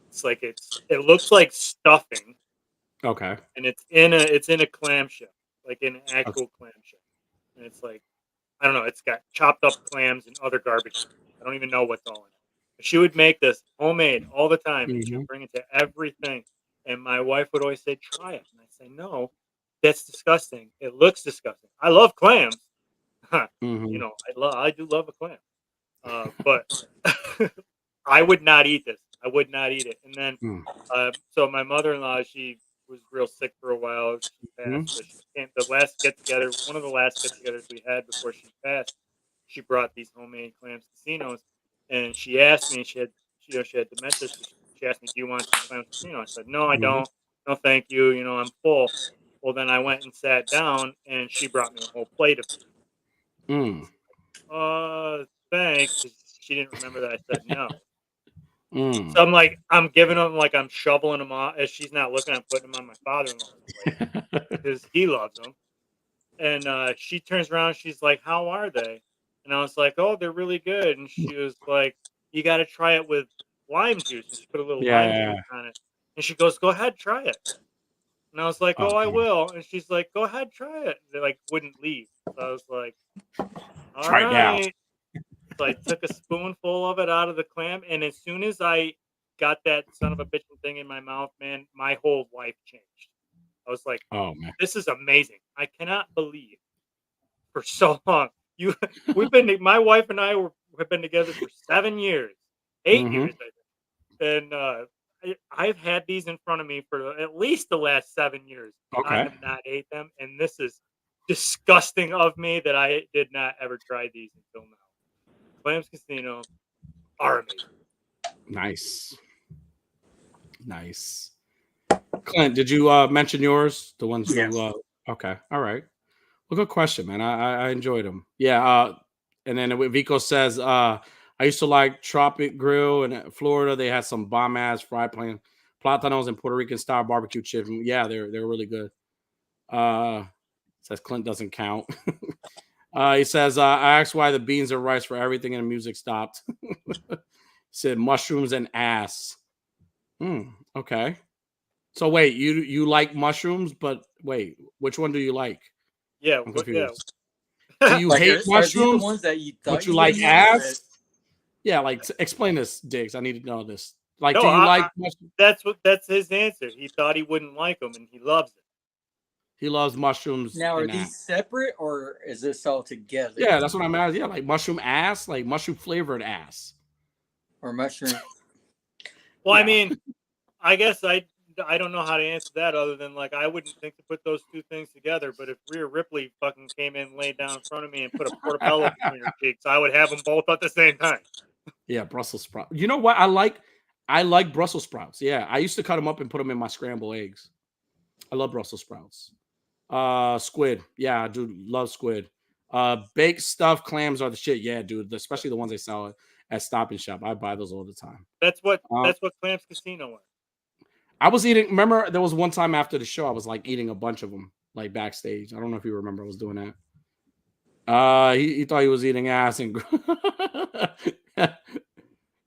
B: It's like it looks like stuffing,
A: Okay.
B: and it's in a clamshell, like in an actual clamshell, and it's like I don't know. It's got chopped up clams and other garbage. I don't even know what's all in it. But she would make this homemade all the time, and she would bring it to everything. And my wife would always say, "Try it," and I say, "No, that's disgusting. It looks disgusting. I love clams. I do love a clam, but I would not eat this. I would not eat it." And then, so my mother-in-law, she was real sick for a while. She passed, but she came the last get-together, one of the last get-togethers we had before she passed. She brought these homemade clams casinos, and she asked me. She had dementia. So she asked me, "Do you want some clams casino?" I said, "No, I don't. No, thank you. I'm full." Well, then I went and sat down, and she brought me a whole plate of them. Thanks, because she didn't remember that I said no. So I'm like, I'm giving them like I'm shoveling them off. As she's not looking, I'm putting them on my father-in-law's plate because he loves them. And she turns around, she's like, "How are they?" And I was like, "Oh, they're really good." And she was like, "You got to try it with lime juice." And she put a little lime
A: Yeah.
B: juice on it. And she goes, "Go ahead, try it." And I was like, "Oh, I will." And she's like, "Go ahead, try it." They like wouldn't leave. So I was like, "All
A: Try it now.
B: right." So I took a spoonful of it out of the clam, and as soon as I got that son of a bitchin' thing in my mouth, man, my whole life changed. I was like,
A: Oh man.
B: "This is amazing. I cannot believe for so long my wife and I have been together for 7 years, 8 years, I think, and I've had these in front of me for at least the last 7 years. I
A: Okay.
B: have not ate them, and this is disgusting of me that I did not ever try these until now. Clams Casino are amazing.
A: Nice. Clint, did you mention yours? The ones you okay. All right. Well, good question, man. I enjoyed them. Yeah. And then Vico says, I used to like Tropic Grill in Florida. They had some bomb ass fried platanos and Puerto Rican style barbecue chips. Yeah, they're really good. Says Clint doesn't count. He says, I asked why the beans and rice for everything and the music stopped. Said mushrooms and ass. Okay. So wait, you like mushrooms, but wait, which one do you like?
B: Yeah,
A: I'm
B: yeah.
A: confused. Do you hate
C: Are these the
A: mushrooms,
C: ones that you
A: but
C: thought
A: you
C: you
A: like
C: wouldn't like,
A: ass? Yeah, like explain this, Diggs. I need to know this. Like,
B: No,
A: do you like mushrooms?
B: that's his answer. He thought he wouldn't like them, and he loves it.
A: He loves mushrooms
C: Now, are
A: and
C: these
A: ass.
C: separate or is this all together?
A: Yeah, that's what I'm asking. Yeah, like mushroom ass, like mushroom flavored ass.
C: Or mushroom?
B: Well,
A: Yeah.
B: I mean, I guess I don't know how to answer that other than like I wouldn't think to put those two things together. But if Rhea Ripley fucking came in, laid down in front of me, and put a portobello between her cheeks, I would have them both at the same time.
A: Yeah, Brussels sprout. You know what? I like Brussels sprouts. Yeah, I used to cut them up and put them in my scrambled eggs. I love Brussels sprouts. Squid. Yeah, I do love squid. Baked stuffed clams are the shit. Yeah, dude. Especially the ones they sell at Stop and Shop. I buy those all the time.
B: That's what
A: Um,
B: Clams Casino are.
A: I was eating. Remember, there was one time after the show, I was like eating a bunch of them, like backstage. I don't know if you remember. I was doing that. He thought he was eating ass, and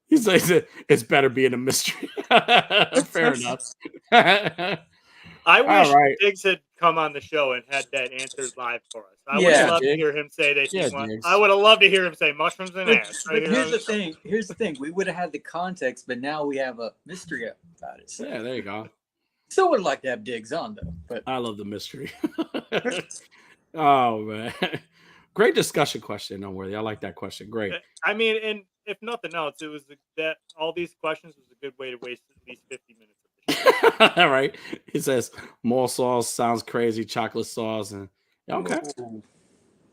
A: he says it's better being a mystery. Fair enough.
B: I
A: All
B: wish
A: right.
B: Diggs had come on the show and had that answered live for us. I would
C: Yeah,
B: have loved to
A: Diggs.
B: hear him say that
A: Yeah,
B: he wants.
A: Diggs.
B: I would have loved to hear him say mushrooms and ass.
C: But here's the thing. Here's the thing. We would have had the context, but now we have a mystery about it. So.
A: Yeah, there you go.
C: Still would like to have Diggs on though. But
A: I love the mystery. Oh man, great discussion question. Don't worry, I like that question. Great.
B: I mean, and if nothing else, it was that all these questions was a good way to waste at least 50 minutes of the show.
A: All right. He says mole sauce sounds crazy, chocolate sauce, and okay.
C: Ooh.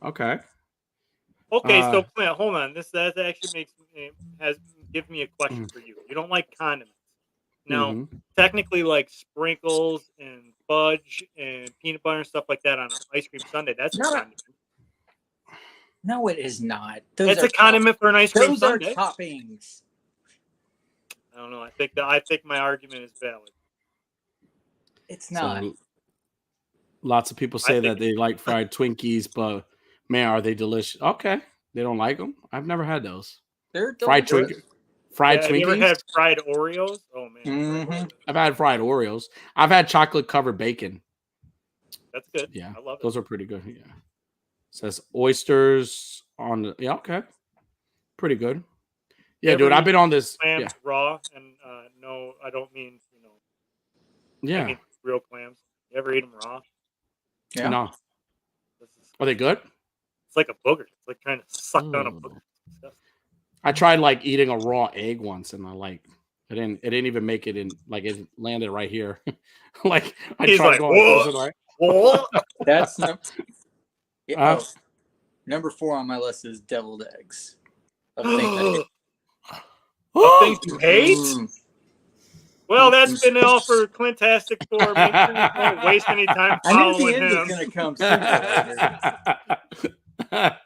A: Okay.
B: Okay, so Clint, hold on. That actually gives me a question for you. You don't like condiments. Now, technically, like sprinkles and fudge and peanut butter and stuff like that on an ice cream sundae, that's a condiment.
C: No, it is not.
B: It's a condiment for an ice cream sundae.
C: Those are toppings.
B: I don't know. I think my argument is valid.
C: It's not.
A: So, lots of people say that they like fried Twinkies, but man, are they delicious? Okay, they don't like them. I've never had those.
C: They're
A: fried
C: delicious.
A: Fried Twinkies.
B: Have you ever had fried Oreos? Oh man,
C: Mm-hmm.
A: I've had fried Oreos. I've had chocolate covered bacon.
B: That's good.
A: Yeah,
B: I love it.
A: Those are pretty good. Yeah, it says oysters on the. Yeah, okay, pretty good. Yeah, dude, I've been on this.
B: Clams raw, and no, I don't mean
A: Yeah.
B: I mean real clams. You ever eat them raw?
C: Yeah.
A: No. Are they good?
B: It's like a booger. It's like trying to suck on a booger.
A: I tried like eating a raw egg once, and it didn't even make it in. Like it landed right here. Like I tried going like,
C: what? That's number 4 on my list is deviled eggs.
B: Of things you hate? Well, that's been all for Clintastic for. Make sure you don't waste any time following him.
C: I knew the end was going to come sooner or later.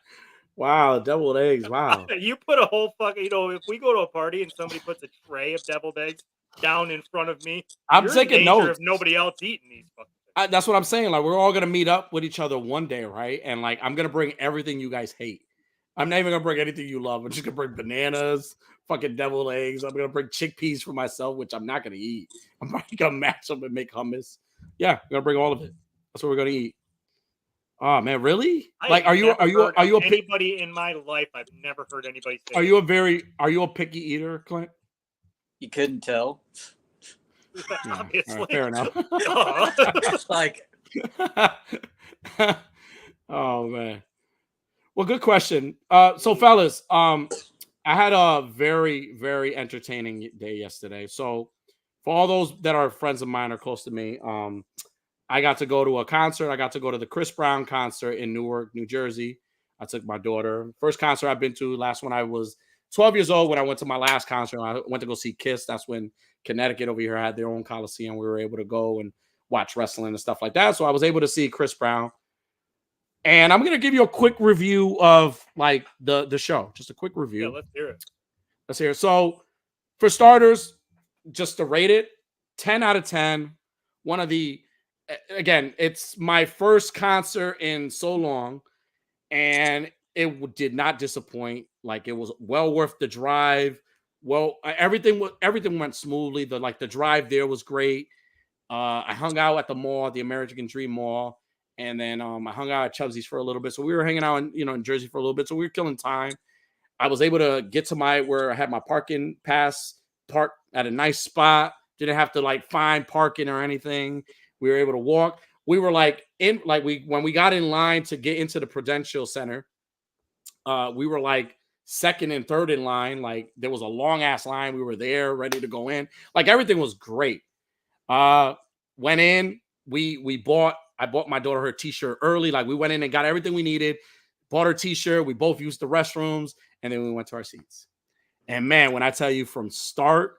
A: Wow, deviled eggs. Wow.
B: You put a whole fucking, if we go to a party and somebody puts a tray of deviled eggs down in front of me,
A: I'm taking notes.
B: Of nobody else eating these fucking things.
A: That's what I'm saying. Like, we're all going to meet up with each other one day, right? And like, I'm going to bring everything you guys hate. I'm not even going to bring anything you love. I'm just going to bring bananas, fucking deviled eggs. I'm going to bring chickpeas for myself, which I'm not going to eat. I'm probably going to match them and make hummus. Yeah, I'm going to bring all of it. That's what we're going to eat. Oh man, really? Like, are you
B: anybody in my life? I've never heard anybody say.
A: Are you a picky eater, Clint?
C: You couldn't tell.
A: Yeah, obviously, right, fair enough.
C: Like,
A: oh man. Well, good question. So fellas, I had a very, very entertaining day yesterday. So for all those that are friends of mine or close to me, I got to go to a concert. I got to go to the Chris Brown concert in Newark, New Jersey. I took my daughter. First concert I've been to. Last one I was 12 years old when I went to my last concert. I went to go see Kiss. That's when Connecticut over here had their own Coliseum. We were able to go and watch wrestling and stuff like that. So I was able to see Chris Brown. And I'm going to give you a quick review of like the show. Just a quick review.
B: Yeah, let's hear it.
A: Let's hear it. So for starters, just to rate it, 10 out of 10. One of the, again, it's my first concert in so long, and it did not disappoint. Like, it was well worth the drive. Well, everything went smoothly. The drive there was great. I hung out at the mall, the American Dream Mall, and then I hung out at Chubsy's for a little bit. So we were hanging out in Jersey for a little bit. So we were killing time. I was able to get to where I had my parking pass, park at a nice spot. Didn't have to find parking or anything. We were able to walk. We were when we got in line to get into the Prudential Center, we were second and third in line. Like, there was a long ass line. We were there ready to go in. Like, everything was great. Went in, I bought my daughter her t-shirt early. Like, we went in and got everything we needed, bought her t-shirt. We both used the restrooms, and then we went to our seats. And man, when I tell you from start,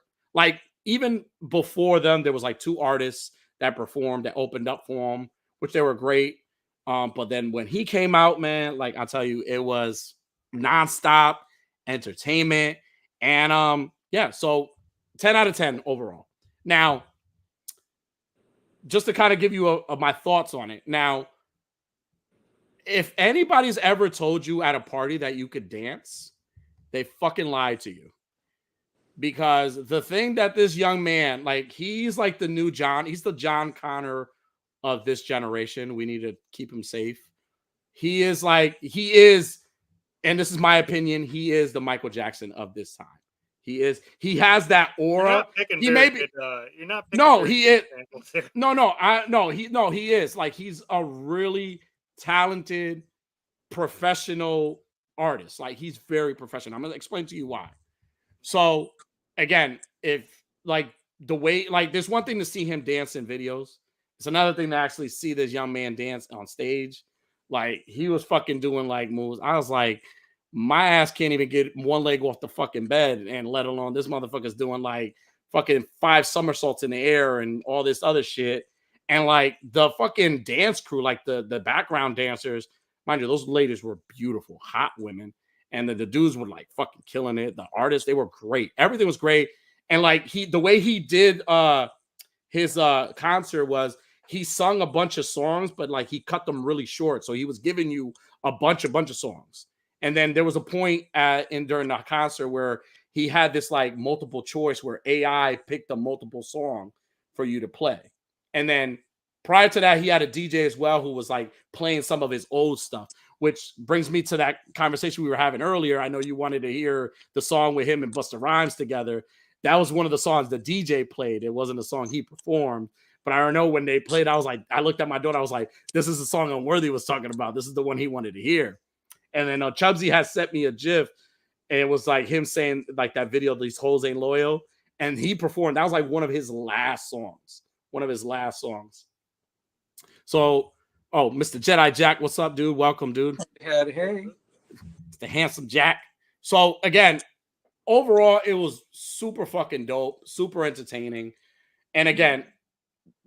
A: even before them, there was 2 artists that performed, that opened up for him, which they were great. But then when he came out, man, I tell you, it was nonstop entertainment. And yeah, so 10 out of 10 overall. Now, just to kind of give you my thoughts on it. Now, if anybody's ever told you at a party that you could dance, they fucking lied to you. Because the thing that this young man, he's the new John, he's the John Connor of this generation. We need to keep him safe. He is, and this is my opinion, he is the Michael Jackson of this time. He has that aura. He may be.
B: You're not.
A: No, he is. He is. He's a really talented, professional artist. He's very professional. I'm gonna explain to you why. So, again, if the way, there's one thing to see him dance in videos. It's another thing to actually see this young man dance on stage. He was fucking doing moves. I was like, my ass can't even get one leg off the fucking bed, and let alone this motherfucker's doing fucking 5 somersaults in the air and all this other shit. And the fucking dance crew, the background dancers, Mind you, those ladies were beautiful, hot women. And the dudes were like fucking killing it. The artists, they were great. Everything was great. And like the way he did his concert was he sung a bunch of songs, but like he cut them really short. So he was giving you a bunch of songs. And then there was a point during the concert where he had this like multiple choice where AI picked a multiple song for you to play. And then prior to that, he had a DJ as well who was like playing some of his old stuff, which brings me to that conversation we were having earlier. I know you wanted to hear the song with him and Busta Rhymes together. That was one of the songs the DJ played. It wasn't a song he performed. But I don't know, when they played, I was like, I looked at my daughter, I was like, this is the song Unworthy was talking about. This is the one he wanted to hear. And then Chubbsy has sent me a GIF, and it was like him saying like that video, these hoes ain't loyal. And he performed. That was like one of his last songs. So, Mr. Jedi Jack, what's up, dude? Welcome, dude.
C: Hey.
A: It's the handsome Jack. So again, overall, it was super fucking dope, super entertaining. And again,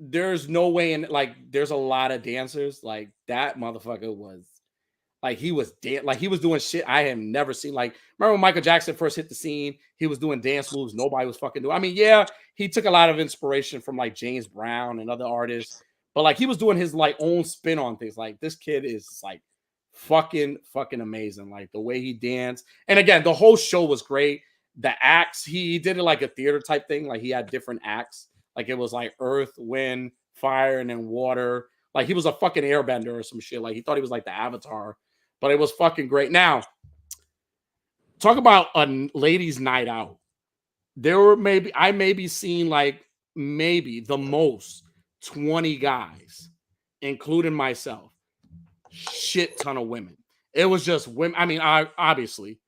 A: there's no way in, like, there's a lot of dancers. Like, that motherfucker was like, he was doing shit I have never seen. Like, remember when Michael Jackson first hit the scene? He was doing dance moves nobody was fucking doing. I mean, yeah, he took a lot of inspiration from like James Brown and other artists, but like he was doing his like own spin on things. Like, this kid is like fucking amazing. Like the way he danced. And again, the whole show was great. The acts, he did it like a theater type thing. Like, he had different acts. Like, it was like earth, wind, fire, and then water. Like, he was a fucking airbender or some shit. Like, he thought he was like the Avatar, but it was fucking great. Now, talk about a ladies' night out. There were maybe seen like maybe the most 20 guys, including myself. Shit ton of women. It was just women. I mean, obviously,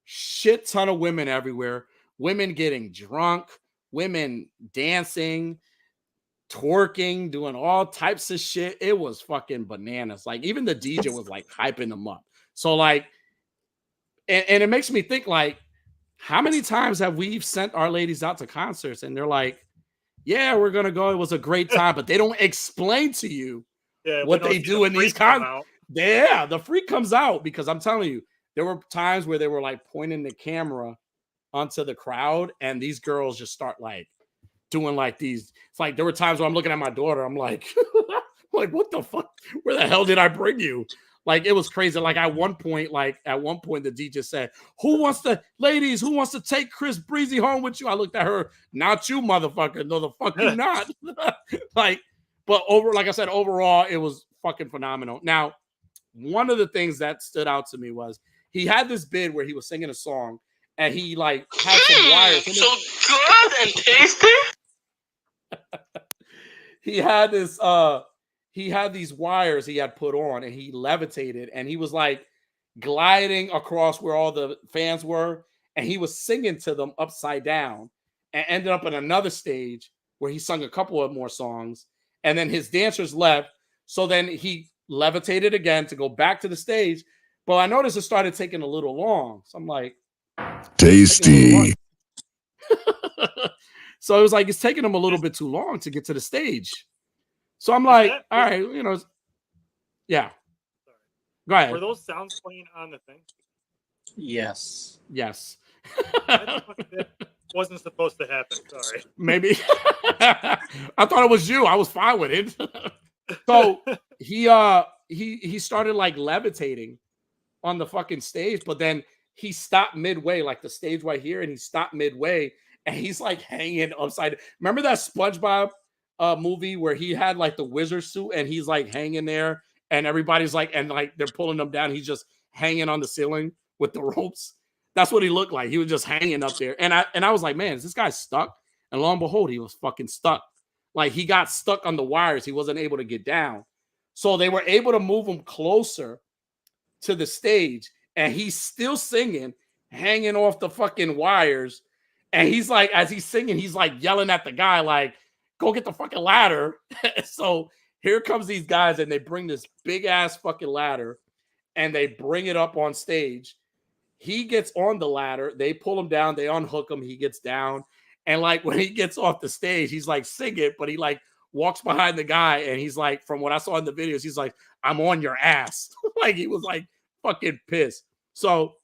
A: shit ton of women everywhere. Women getting drunk. Women dancing, twerking, doing all types of shit. It was fucking bananas. Like, even the DJ was like hyping them up. So like, and it makes me think, like, how many times have we sent our ladies out to concerts and they're like, yeah, we're gonna go. It was a great time, but they don't explain to you what they do in these concerts. Yeah, the freak comes out, because I'm telling you, there were times where they were like pointing the camera onto the crowd, and these girls just start like doing like these. It's like there were times where I'm looking at my daughter, I'm like, like, what the fuck? Where the hell did I bring you? Like, it was crazy. Like, at one point, the DJ said, ladies, who wants to take Chris Breezy home with you? I looked at her, not you, motherfucker. No, the fuck you not. Like, but like I said, overall, it was fucking phenomenal. Now, one of the things that stood out to me was he had this bid where he was singing a song, and he like had some wires.
D: So good and tasty.
A: He had these wires he had put on, and he levitated, and he was like gliding across where all the fans were, and he was singing to them upside down, and ended up in another stage where he sung a couple of more songs, and then his dancers left. So then he levitated again to go back to the stage, but I noticed it started taking a little long. So I'm like, tasty. So it was like, it's taking him a little bit too long to get to the stage. So I'm like, all right, yeah.
B: Sorry.
A: Go ahead.
B: Were those sounds playing on the thing?
C: Yes.
B: That wasn't supposed to happen. Sorry.
A: Maybe. I thought it was you. I was fine with it. So he started like levitating on the fucking stage, but then he stopped midway, like the stage right here, and he stopped midway, and he's like hanging upside. Remember that SpongeBob movie where he had like the wizard suit, and he's like hanging there, and everybody's like, and like they're pulling him down. He's just hanging on the ceiling with the ropes. That's what he looked like. He was just hanging up there, and I was like, man, is this guy stuck? And lo and behold, he was fucking stuck. Like, he got stuck on the wires. He wasn't able to get down. So they were able to move him closer to the stage, and he's still singing, hanging off the fucking wires. And he's like, as he's singing, he's like yelling at the guy, like, go get the fucking ladder. So here comes these guys, and they bring this big ass fucking ladder, and they bring it up on stage. He gets on the ladder. They pull him down. They unhook him. He gets down. And like when he gets off the stage, he's like singing, but he like walks behind the guy, and he's like, from what I saw in the videos, he's like, I'm on your ass. Like he was like fucking pissed. So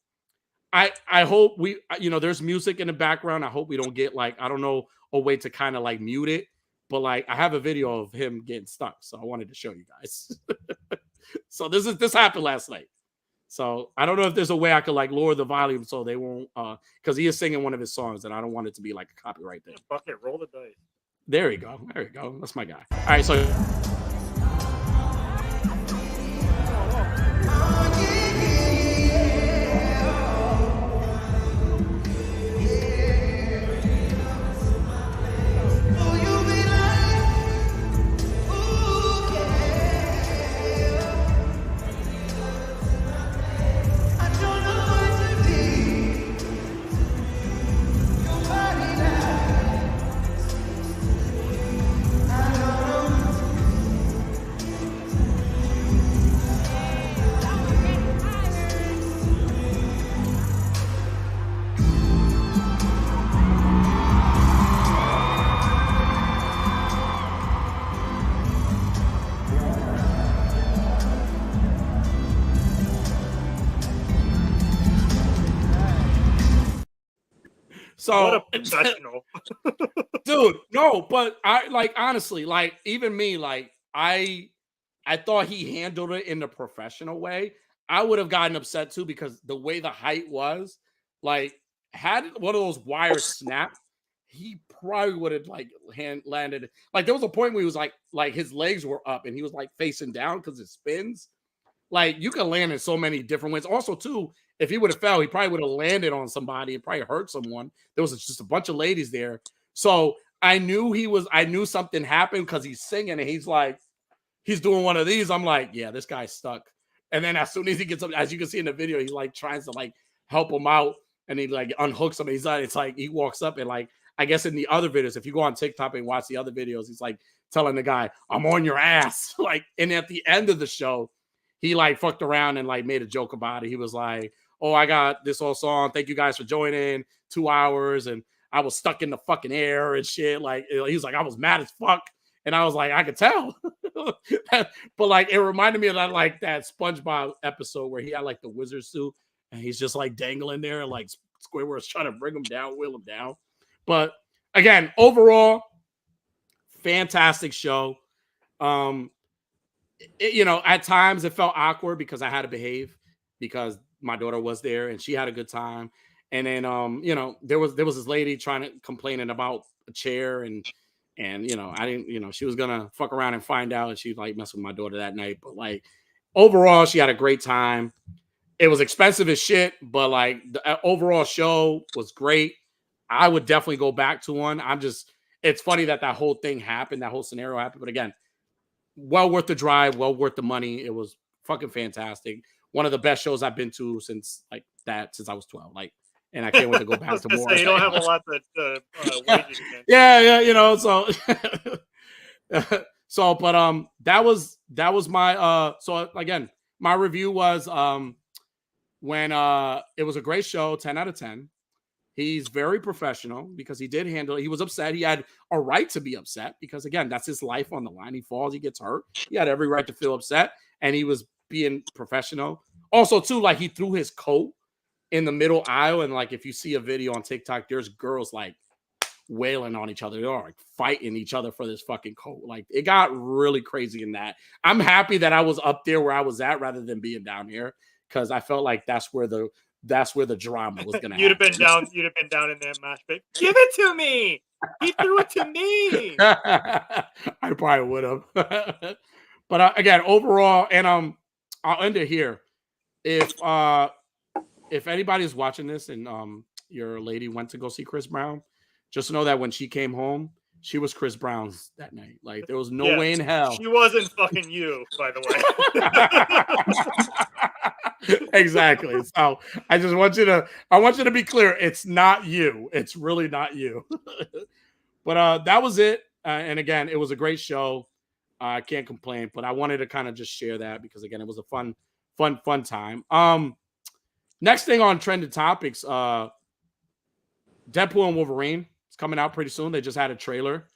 A: I hope we, there's music in the background. I hope we don't get like, I don't know, a way to kind of like mute it, but like I have a video of him getting stuck, so I wanted to show you guys. So this happened last night. So I don't know if there's a way I could like lower the volume so they won't, because he is singing one of his songs, and I don't want it to be like a copyright thing.
B: Fuck it, roll the dice.
A: There you go. There you go. That's my guy. All right, so. So
B: what a professional.
A: Dude, no, but I like honestly, like even me, like I thought he handled it in a professional way. I would have gotten upset too because the way the height was, like, had one of those wires snapped, he probably would have like landed. Like there was a point where he was like his legs were up and he was like facing down because it spins. Like you can land in so many different ways. Also, too, if he would have fell, he probably would have landed on somebody and probably hurt someone. There was just a bunch of ladies there. So I knew something happened because he's singing and he's like, he's doing one of these. I'm like, yeah, this guy's stuck. And then as soon as he gets up, as you can see in the video, he like tries to like help him out and he like unhooks him. He's like, it's like he walks up and like, I guess in the other videos, if you go on TikTok and watch the other videos, he's like telling the guy, I'm on your ass. Like, and at the end of the show, he like fucked around and like made a joke about it. He was like, oh, I got this whole song. Thank you guys for joining. 2 hours. And I was stuck in the fucking air and shit. Like, he was like, I was mad as fuck. And I was like, I could tell. But like, it reminded me of that, like that SpongeBob episode where he had like the wizard suit and he's just like dangling there. And like Squidward's trying to bring him down, wheel him down. But again, overall, fantastic show. At times it felt awkward because I had to behave because my daughter was there and she had a good time. And then, there was this lady complaining about a chair and I didn't, she was going to fuck around and find out and she like messed with my daughter that night. But like overall, she had a great time. It was expensive as shit, but like the overall show was great. I would definitely go back to one. It's funny that whole thing happened, that whole scenario happened. But again, well worth the drive, well worth the money. It was fucking fantastic. One of the best shows I've been to since I was 12. Like, and I can't wait to go back to more.
B: You don't have a lot to wages against.
A: Yeah, so but that was my so again, my review was when it was a great show, 10 out of 10. He's very professional because he did handle it. He was upset. He had a right to be upset because, again, that's his life on the line. He falls, he gets hurt. He had every right to feel upset, and he was being professional. Also, too, like he threw his coat in the middle aisle, and like if you see a video on TikTok, there's girls like wailing on each other. They're like fighting each other for this fucking coat. Like it got really crazy in that. I'm happy that I was up there where I was at rather than being down here because I felt like that's where the drama was gonna
B: You'd have been down in that match pit. Give it to me. He threw it to me.
A: I probably would have. But again, overall, and I'll end it here. If anybody's watching this and your lady went to go see Chris Brown, just know that when she came home, she was Chris Brown's that night. Like there was no way in hell.
B: She wasn't fucking you, by the
A: way. Exactly. So I want you to be clear. It's not you. It's really not you. But that was it. And again, it was a great show. I can't complain, but I wanted to kind of just share that because again, it was a fun time. Next thing on trending topics, Deadpool and Wolverine is coming out pretty soon. They just had a trailer.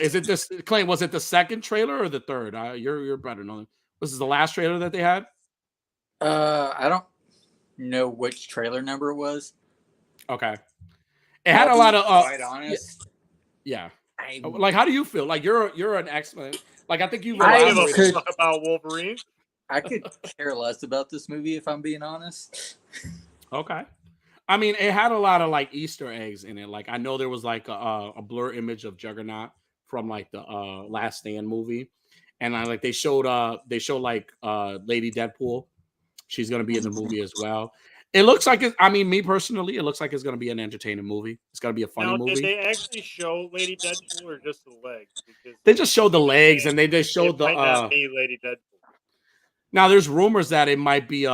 A: Is it this Clay? Was it the second trailer or the third? You're better knowing. Was this the last trailer that they had?
C: I don't know which trailer number it was.
A: Okay. It had a lot of
C: quite honest.
A: Yeah. Like, how do you feel? Like, you're an excellent. Like, I think you've
B: I give a
A: elaborated.
B: fuck about Wolverine.
C: I could care less about this movie if I'm being honest.
A: Okay. I mean, it had a lot of like Easter eggs in it. Like, I know there was like a blur image of Juggernaut from like the Last Stand movie, and like they showed like Lady Deadpool. She's gonna be in the movie as well. It looks like it. I mean, me personally, it looks like it's gonna be an entertaining movie. It's gonna be a funny movie.
B: Did they actually show Lady Deadpool or just the legs? Because
A: they just showed the legs, and they just showed the.
B: Might not be Lady Deadpool.
A: Now, there's rumors that it might be.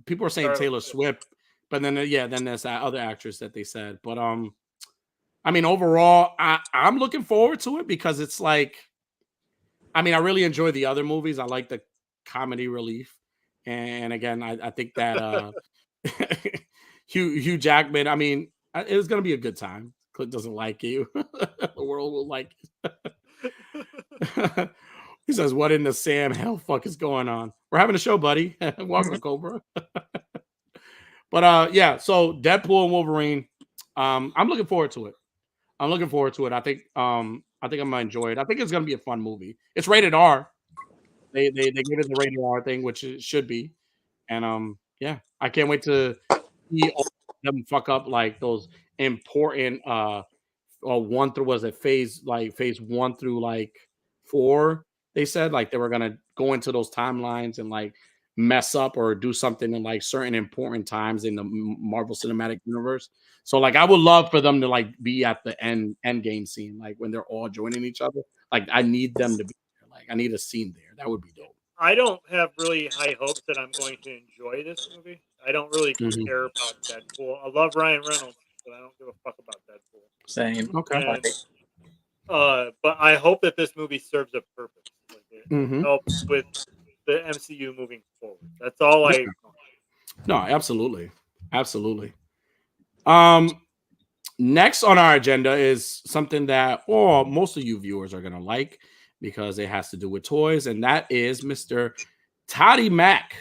A: People are saying Taylor Swift, but then then there's that other actress that they said. But I mean, overall, I'm looking forward to it because it's like, I mean, I really enjoy the other movies. I like the comedy relief, and again, I think that Hugh Jackman. I mean, it's gonna be a good time. Clint doesn't like you. The world will like it. He says, "What in the Sam hell fuck is going on? We're having a show, buddy. Welcome, Cobra." But yeah. So Deadpool and Wolverine. I'm looking forward to it. I think I'm gonna enjoy it. I think it's gonna be a fun movie. It's rated R. They give it the rated R thing, which it should be. And yeah, I can't wait to see them fuck up like those important one through phase 1 through like 4. They said like they were gonna go into those timelines and like mess up or do something in like certain important times in the Marvel Cinematic Universe. So like I would love for them to like be at the end game scene, like when they're all joining each other. Like I need them to be there. Like I need a scene there. That would be dope.
B: I don't have really high hopes that I'm going to enjoy this movie. I don't really care about Deadpool. I love Ryan Reynolds, but I don't give a fuck about Deadpool.
C: Same.
A: Okay.
B: But I hope that this movie serves a purpose. Like it helps with the MCU moving forward. That's all I.
A: No, absolutely. Next on our agenda is something that most of you viewers are gonna like because it has to do with toys, and that is Mr. Toddy Mac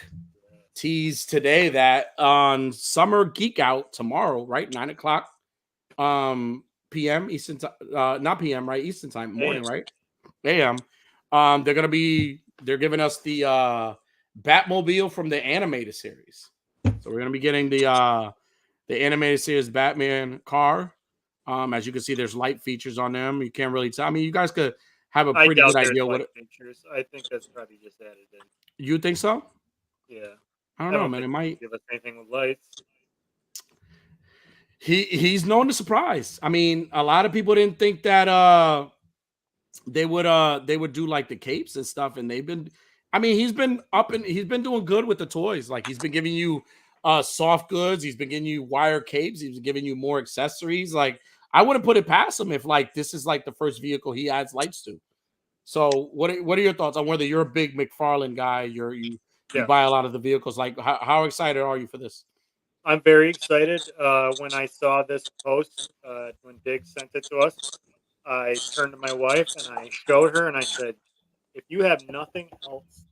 A: teased today that on Summer Geek Out tomorrow, right, 9:00 p.m. Eastern time, not p.m. right, Eastern time, morning, right, a.m. They're giving us the Batmobile from the animated series, so we're gonna be getting the animated series Batman car. As you can see, there's light features on them. You can't really tell. I mean, you guys could have a pretty good idea what
B: features. I think that's probably just added in.
A: You think so?
B: Yeah.
A: I don't know, man. It might
B: give us anything with lights.
A: He's known to surprise. I mean, a lot of people didn't think that they would do like the capes and stuff, and they've been. I mean, he's been doing good with the toys. Like he's been giving you soft goods. He's been giving you wire capes. He's been giving you more accessories. Like I wouldn't put it past him if like this is like the first vehicle he adds lights to. So what are your thoughts on whether you're a big McFarlane guy? You buy a lot of the vehicles. Like how excited are you for this?
B: I'm very excited. When I saw this post, when Diggs sent it to us, I turned to my wife and I showed her and I said, if you have nothing else,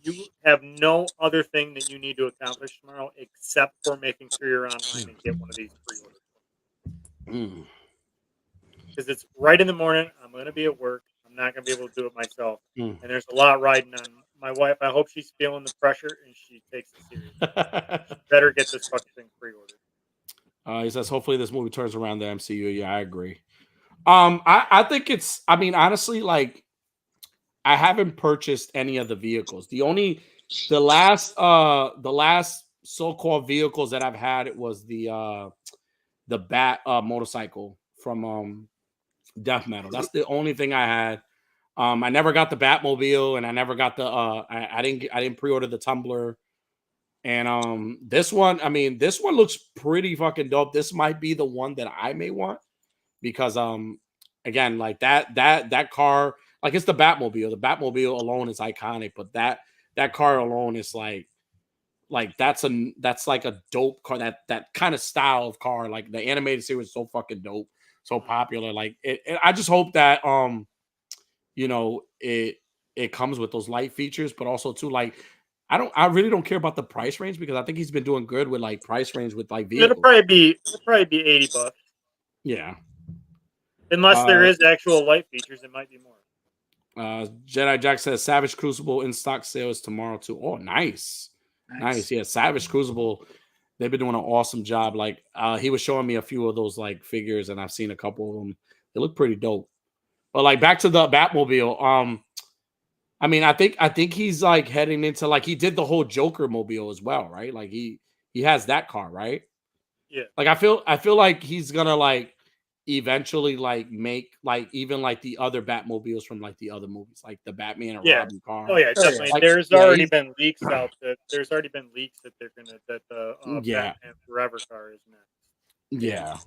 B: you have no other thing that you need to accomplish tomorrow except for making sure you're online and get one of these pre-orders. Because it's right in the morning. I'm going to be at work. I'm not going to be able to do it myself. And there's a lot riding on my wife. I hope she's feeling the pressure and she takes it seriously. She better get this fucking thing pre-ordered.
A: He says, hopefully this movie turns around the MCU. Yeah, I agree. I think it's, I mean, honestly, like, I haven't purchased any of the vehicles. The last so-called vehicles that I've had, it was the Bat motorcycle from Death Metal. That's the only thing I had. I never got the Batmobile, and I never got the I didn't pre-order the Tumbler. And this one looks pretty fucking dope. This might be the one that I may want because again, like that car, like it's the Batmobile. The Batmobile alone is iconic, but that car alone is like that's like a dope car. That kind of style of car, like the animated series is so fucking dope. so popular. Like I just hope that you know, it comes with those light features, but also too like I really don't care about the price range because I think he's been doing good with like price range with like
B: It'll
A: vehicles.
B: probably be $80.
A: Yeah.
B: Unless there is actual light features, it might be more.
A: Jedi Jack says Savage Crucible in stock sales tomorrow too. Oh, nice. Yeah, Savage Crucible. They've been doing an awesome job. Like he was showing me a few of those like figures, and I've seen a couple of them. They look pretty dope. But like back to the Batmobile. I mean, I think he's like heading into like he did the whole Joker mobile as well, right? Like he has that car, right?
B: Yeah.
A: Like I feel like he's gonna like eventually like make like even like the other Batmobiles from like the other movies, like the Batman and Robin car.
B: Oh yeah, definitely.
A: Like,
B: There's
A: yeah,
B: already been leaks out that they're gonna that the
A: yeah.
B: Batman Forever car is next.
A: Yeah.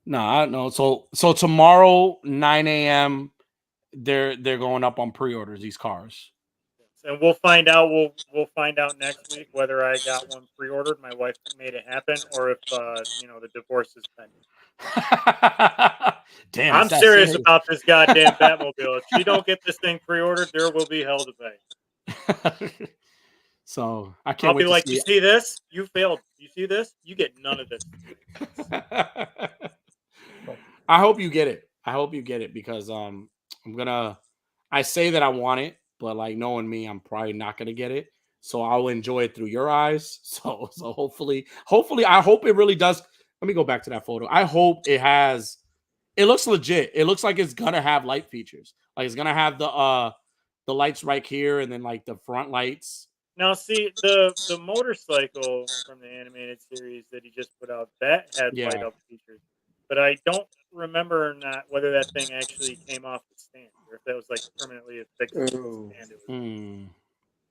A: No, I don't know. So tomorrow, 9 a.m. They're going up on pre-orders, these cars.
B: And we'll find out. We'll find out next week whether I got one pre-ordered. My wife made it happen, or if the divorce is pending.
A: Damn,
B: I'm serious about this goddamn Batmobile. If she don't get this thing pre-ordered, there will be hell to pay.
A: So I can't.
B: I'll be like, you see this? You failed. You see this? You get none of this.
A: I hope you get it. I hope you get it because I say that I want it, but like knowing me, I'm probably not gonna get it. So I'll enjoy it through your eyes. So hopefully I hope it really does. Let me go back to that photo. I hope it looks legit. It looks like it's gonna have light features. Like it's gonna have the lights right here and then like the front lights.
B: Now, see, the motorcycle from the animated series that he just put out, that had light up features. But I don't remember whether that thing actually came off the stand or if that was like permanently affixed to the stand.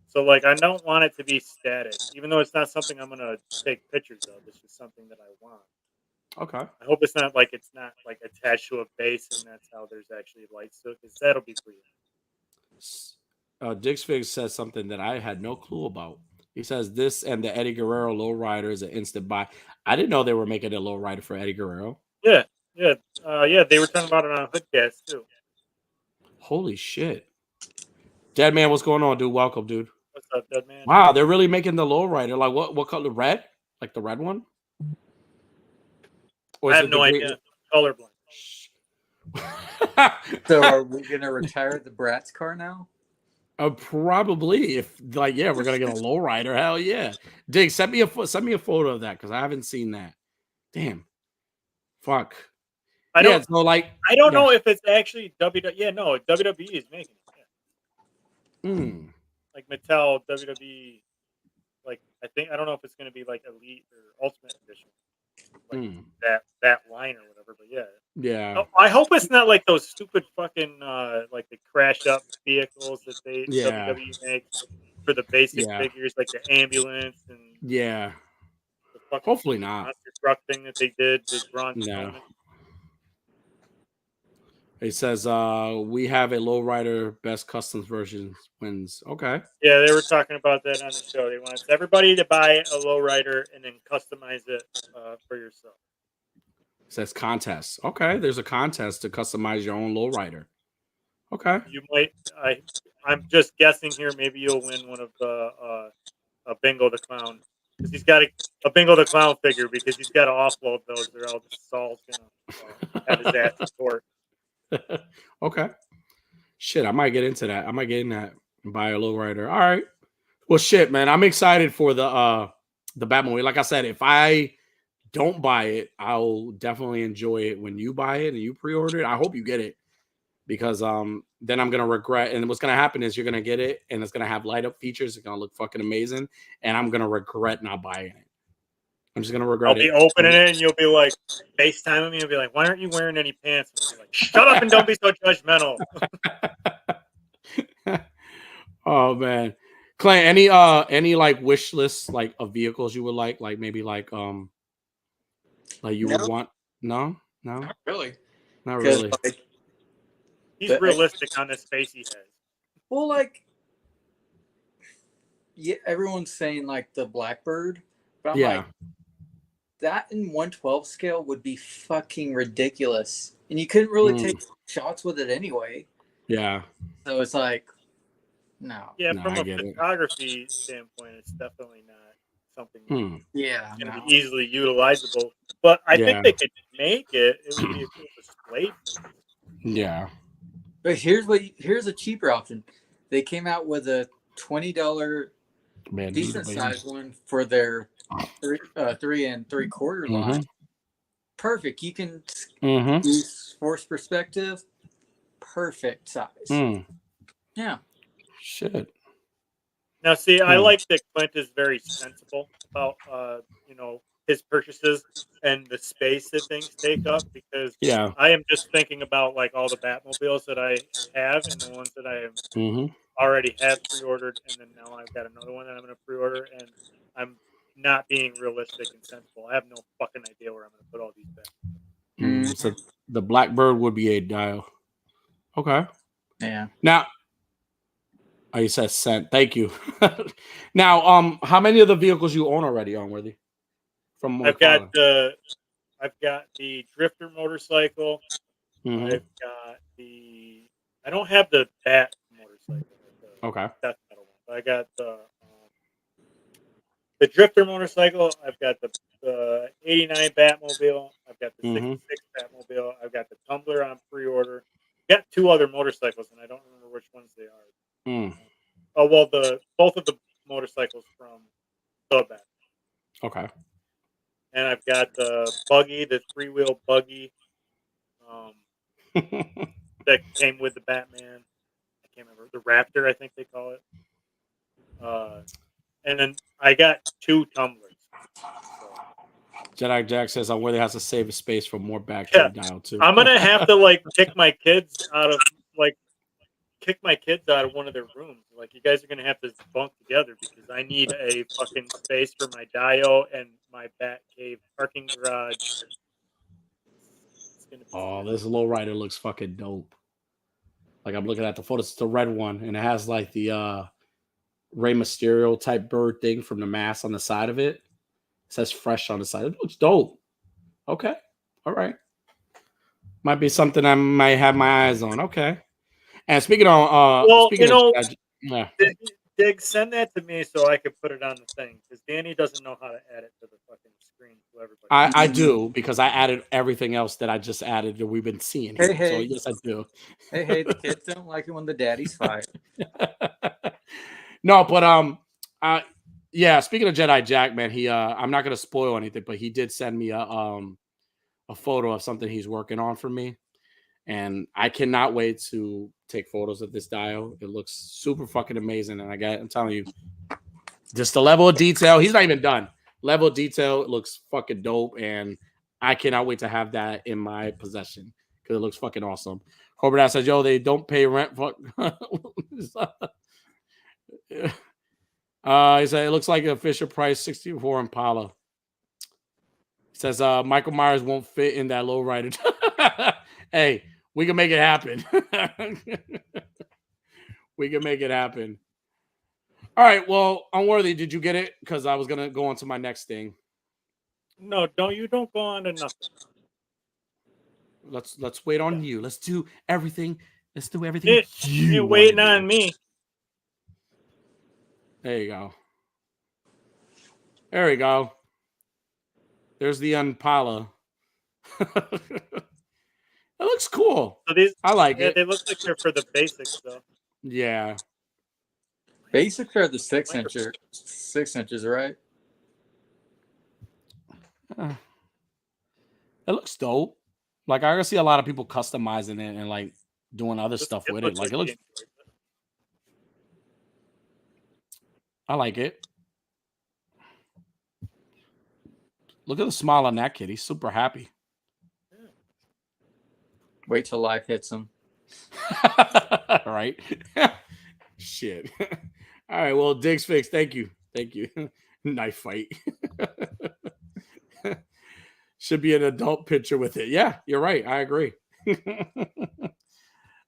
B: So like I don't want it to be static, even though it's not something I'm gonna take pictures of. It's just something that I want.
A: Okay.
B: I hope it's not like attached to a base and that's how there's actually lights to it, because that'll be pretty.
A: Dixfig says something that I had no clue about. He says this and the Eddie Guerrero lowrider is an instant buy. I didn't know they were making a lowrider for Eddie Guerrero.
B: Yeah. They were talking about it on Hoodcast too.
A: Holy shit. Dead Man, what's going on, dude? Welcome, dude.
B: What's up, Dead Man?
A: Wow, they're really making the lowrider. Like what color? Red? Like the red one?
B: Or I have no idea. Colorblind.
C: So are we gonna retire the Bratz car now?
A: Probably. If like, yeah, we're gonna get a lowrider. Hell yeah. Dig, send me a photo of that because I haven't seen that. Damn. Fuck.
B: I don't know if it's actually WWE. Yeah, no, WWE is making it. Yeah. Like Mattel, WWE. Like I don't know if it's gonna be like Elite or Ultimate Edition. Like that line or whatever, but yeah.
A: Yeah.
B: I hope it's not like those stupid fucking like the crash up vehicles that WWE makes for the basic figures, like the ambulance and
A: the hopefully not
B: monster truck thing that they did with Braun Strowman.
A: It says we have a lowrider best customs version wins. Okay.
B: Yeah, they were talking about that on the show. They want everybody to buy a lowrider and then customize it for yourself.
A: It says contest. Okay, there's a contest to customize your own lowrider. Okay.
B: You might. I'm just guessing here. Maybe you'll win one of the a Bingo the Clown, because he's got a Bingo the Clown figure, because he's got to offload those. They're all the Saul's gonna have his ass support.
A: Okay. Shit, I might get into that. I might get in that and buy a lowrider. All right. Well, shit, man. I'm excited for the Batmobile. Like I said, if I don't buy it, I'll definitely enjoy it when you buy it and you pre-order it. I hope you get it, because then I'm gonna regret. And what's gonna happen is you're gonna get it and it's gonna have light up features. It's gonna look fucking amazing, and I'm gonna regret not buying it. I'm just gonna regret it.
B: I'll be opening it and you'll be like, FaceTime me. You'll be like, why aren't you wearing any pants? And I'll be like, shut up and don't be so judgmental.
A: Oh man, Clay, any like wish lists like of vehicles you would like maybe like you would want? No,
C: not really.
A: Not really.
C: Like,
B: he's realistic on the space he has.
C: Well, like, yeah, everyone's saying like the Blackbird, but I'm like, that in 112 scale would be fucking ridiculous, and you couldn't really take shots with it anyway.
A: Yeah.
C: So it's like, no.
B: Yeah,
A: No,
B: from
A: I
B: a
A: get it.
B: photography standpoint, it's definitely not something
C: Yeah,
B: going to
C: no.
B: be easily utilizable. But I think they could make it. It would be a cool display.
A: Yeah.
C: But here's a cheaper option. They came out with a $20 decent size one for their 3 3/4 line. Perfect. You can use force perspective. Perfect size. Yeah.
A: Shit.
B: Now, see, I like that Clint is very sensible about, his purchases and the space that things take up, because I am just thinking about like all the Batmobiles that I have and the ones that I have already had pre-ordered, and then now I've got another one that I'm going to pre-order, and I'm not being realistic and sensible. I have no fucking idea where I'm going to put all these Batmobiles.
A: So the Blackbird would be a dial. Okay.
C: Yeah.
A: Now, you said cent. Thank you. Now, how many of the vehicles you own already, Onworthy? From
B: I've got the Drifter motorcycle. I've got I don't have the Bat motorcycle.
A: Okay.
B: That's metal one. But I got the Drifter motorcycle. I've got the 89 Batmobile. I've got the 66 Batmobile. I've got the Tumbler on pre-order. I've got 2 other motorcycles, and I don't remember which ones they are. Oh well, both of the motorcycles from the Bat.
A: Okay.
B: And I've got the buggy, the 3-wheel buggy, that came with the Batman. I can't remember, the Raptor, I think they call it. And then I got 2 tumblers. So.
A: Jedi Jack says Onworthy has to save a space for more backyard dial too.
B: I'm gonna have to kick my kids out of one of their rooms. Like, you guys are gonna have to bunk together, because I need a fucking space for my Dio and my Bat Cave parking garage.
A: Oh, this lowrider looks fucking dope. Like, I'm looking at the photos. It's the red one, and it has like the Rey Mysterio type bird thing from the mask on the side of it. It says fresh on the side. It looks dope. Okay. All right. Might be something I might have my eyes on. Okay. And speaking of yeah.
B: Dig, send that to me so I could put it on the thing, because Danny doesn't know how to add it to the fucking screen to everybody.
A: I do, because I added everything else that I just added that we've been seeing here.
C: Hey.
A: So yes, I do.
C: Hey, the kids don't like it when the daddy's fired.
A: No, but yeah, speaking of Jedi Jack, man, he I'm not gonna spoil anything, but he did send me a photo of something he's working on for me. And I cannot wait to take photos of this dial. It looks super fucking amazing. And I'm telling you, just the level of detail. He's not even done. Level of detail, it looks fucking dope. And I cannot wait to have that in my possession, because it looks fucking awesome. Corbett says, yo, they don't pay rent. Fuck. He said, it looks like a Fisher Price 64 Impala. He says, Michael Myers won't fit in that low rider. Hey, we can make it happen. We can make it happen. All right. Well, Onworthy, did you get it? Because I was gonna go on to my next thing.
B: No, don't go on to nothing.
A: Let's wait on you. Let's do everything. Let's do everything.
B: You're waiting on me.
A: There you go. There we go. There's the Impala. It looks cool.
B: So these,
A: I like it.
B: They look like they're for the basics, though.
A: Yeah.
C: Basics are the 6 inches, right?
A: It looks dope. Like, I see a lot of people customizing it and like doing other stuff with it. Like, it looks. I like it. Look at the smile on that kid. He's super happy.
C: Wait till life hits him.
A: Right? Shit. All right. Well, Diggs Fix, thank you. Thank you. Knife fight. Should be an adult picture with it. Yeah, you're right. I agree.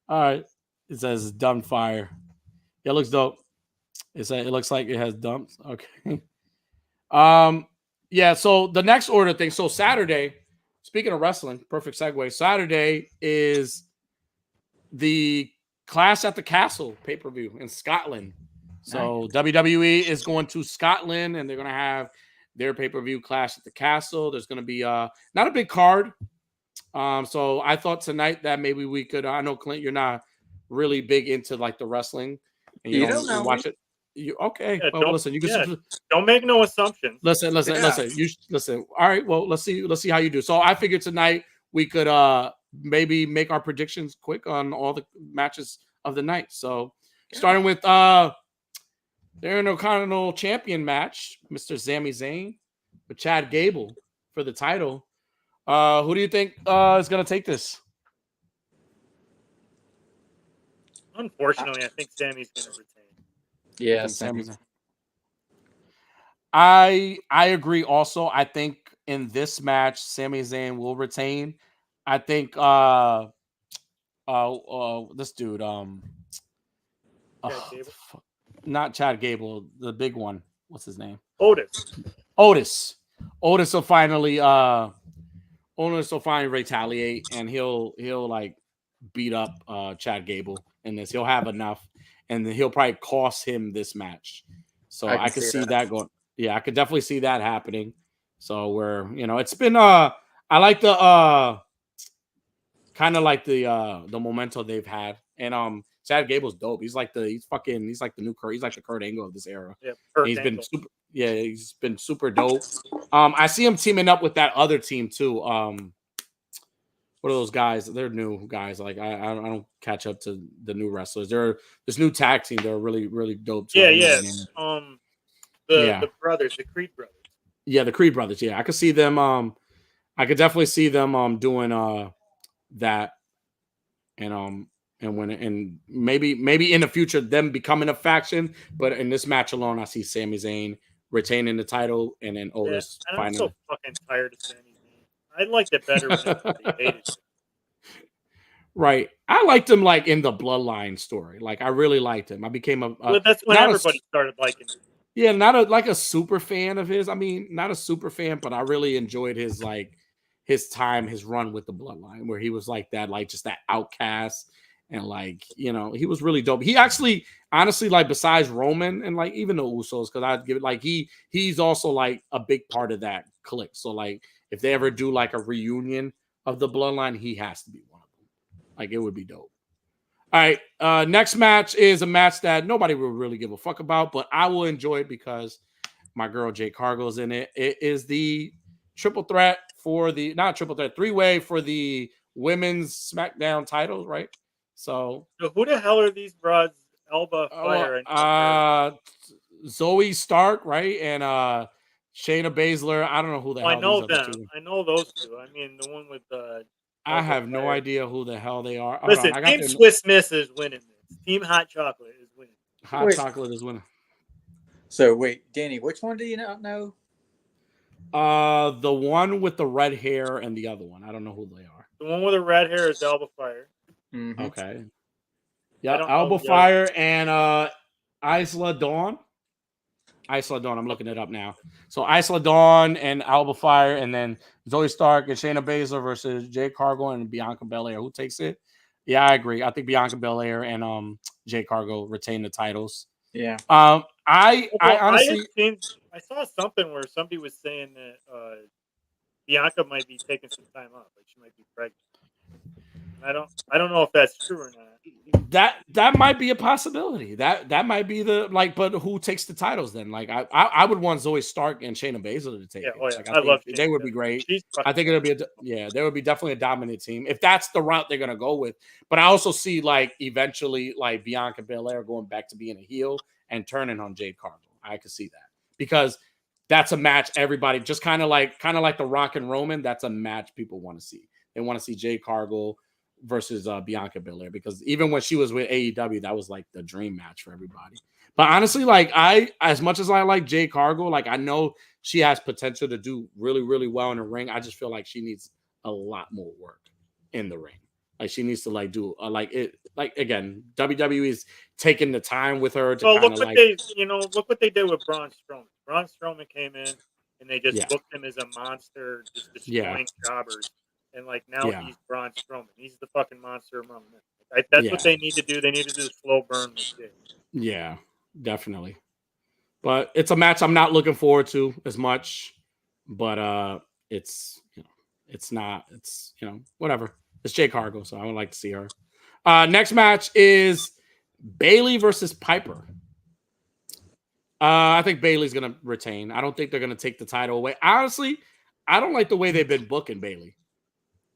A: All right. It says dumb fire. Yeah, it looks dope. It looks like it has dumps. Okay. Yeah, so the next order thing. So Saturday, speaking of wrestling, perfect segue. Saturday is the Clash at the Castle pay-per-view in Scotland. So WWE is going to Scotland and they're going to have their pay-per-view Clash at the Castle. There's going to be not a big card. So I thought tonight that maybe we could. I know Clint, you're not really big into like the wrestling, and you don't watch it. You okay?
B: Yeah,
A: well, listen. You can
B: don't make no assumptions.
A: listen. You listen. All right. Well, let's see how you do. So I figured tonight we could maybe make our predictions quick on all the matches of the night. So starting with the Intercontinental Champion match, Mr. Sami Zayn with Chad Gable for the title. Who do you think is going to take this?
B: Unfortunately, I think Sammy's going to retain.
C: Yeah, Sami.
A: I agree. Also, I think in this match, Sami Zayn will retain. I think this dude not Chad Gable, the big one. What's his name? Otis will finally retaliate, and he'll like beat up Chad Gable in this. He'll have enough, and then he'll probably cost him this match. So I could see that going. Yeah, I could definitely see that happening. So where it's been I like the kind of like the momentum they've had, and Chad Gable's dope. He's like the new Kurt. He's like the Kurt Angle of this era.
B: Yeah,
A: he's been super dope. I see him teaming up with that other team too. What are those guys? They're new guys. Like I don't catch up to the new wrestlers. They're this new tag team. They're really, really dope too.
B: The brothers, the Creed brothers.
A: Yeah, the Creed brothers. Yeah, I could see them. I could definitely see them doing that, and maybe in the future them becoming a faction. But in this match alone, I see Sami Zayn retaining the title, and then Otis.
B: Yeah, I'm so fucking tired of Sami Zayn. I liked it better when everybody hated it.
A: Right, I liked him like in the Bloodline story. Like I really liked him. I became
B: that's when everybody started liking him.
A: Yeah, not a super fan of his. I mean, not a super fan, but I really enjoyed his run with the Bloodline, where he was like that, like just that outcast, and like he was really dope. He actually, honestly, like besides Roman and like even the Usos, because I'd give it like he's also like a big part of that clique. So like if they ever do like a reunion of the Bloodline, he has to be one of them. Like it would be dope. All right, next match is a match that nobody will really give a fuck about, but I will enjoy it because my girl Jade Cargill's in it. It is the three-way for the women's SmackDown titles, right? So
B: who the hell are these broads? Elba, Fire,
A: Zoe Stark, right? And Shayna Baszler. I don't know who the hell.
B: I know them. I know those two. I mean, the one with
A: I have no idea who the hell they are.
B: Listen, Team Swiss Miss is winning this. Team Hot Chocolate is winning.
A: Chocolate is winning.
C: So wait, Danny, which one do you not know?
A: The one with the red hair and the other one. I don't know who they are.
B: The one with the red hair is Alba Fire.
C: Mm-hmm.
A: Okay. Yeah, Alba Fire and Isla Dawn. Isla Dawn. I'm looking it up now. So Isla Dawn and Alba Fire, and then Zoe Stark and Shayna Baszler versus Jade Cargill and Bianca Belair. Who takes it? Yeah, I agree. I think Bianca Belair and Jade Cargill retain the titles.
C: Yeah.
A: I honestly
B: I saw something where somebody was saying that Bianca might be taking some time off, like she might be pregnant. I don't know if that's true or not.
A: That might be a possibility. That might be but who takes the titles then? Like I would want Zoe Stark and Shayna Baszler to take it. Like, I love they would be great. I think it'll be there would be definitely a dominant team if that's the route they're gonna go with. But I also see like eventually like Bianca Belair going back to being a heel and turning on Jade Cargill. I could see that because that's a match everybody just kind of like the Rock and Roman. That's a match people want to see. They want to see Jade Cargill versus Bianca Belair, because even when she was with AEW, that was like the dream match for everybody. But honestly, like as much as I like Jade Cargill, like I know she has potential to do really, really well in the ring. I just feel like she needs a lot more work in the ring. Like she needs to like do again, WWE is taking the time with her to
B: look what they did with Braun Strowman. Braun Strowman came in and they just booked him as a monster, just destroying jobbers. And like now he's Braun Strowman. He's the fucking monster among men. That's what they need to do. They need to do the slow burn with Jay.
A: Yeah, definitely. But it's a match I'm not looking forward to as much. But it's it's not. It's whatever. It's Jade Cargill, so I would like to see her. Next match is Bayley versus Piper. I think Bayley's gonna retain. I don't think they're gonna take the title away. Honestly, I don't like the way they've been booking Bayley.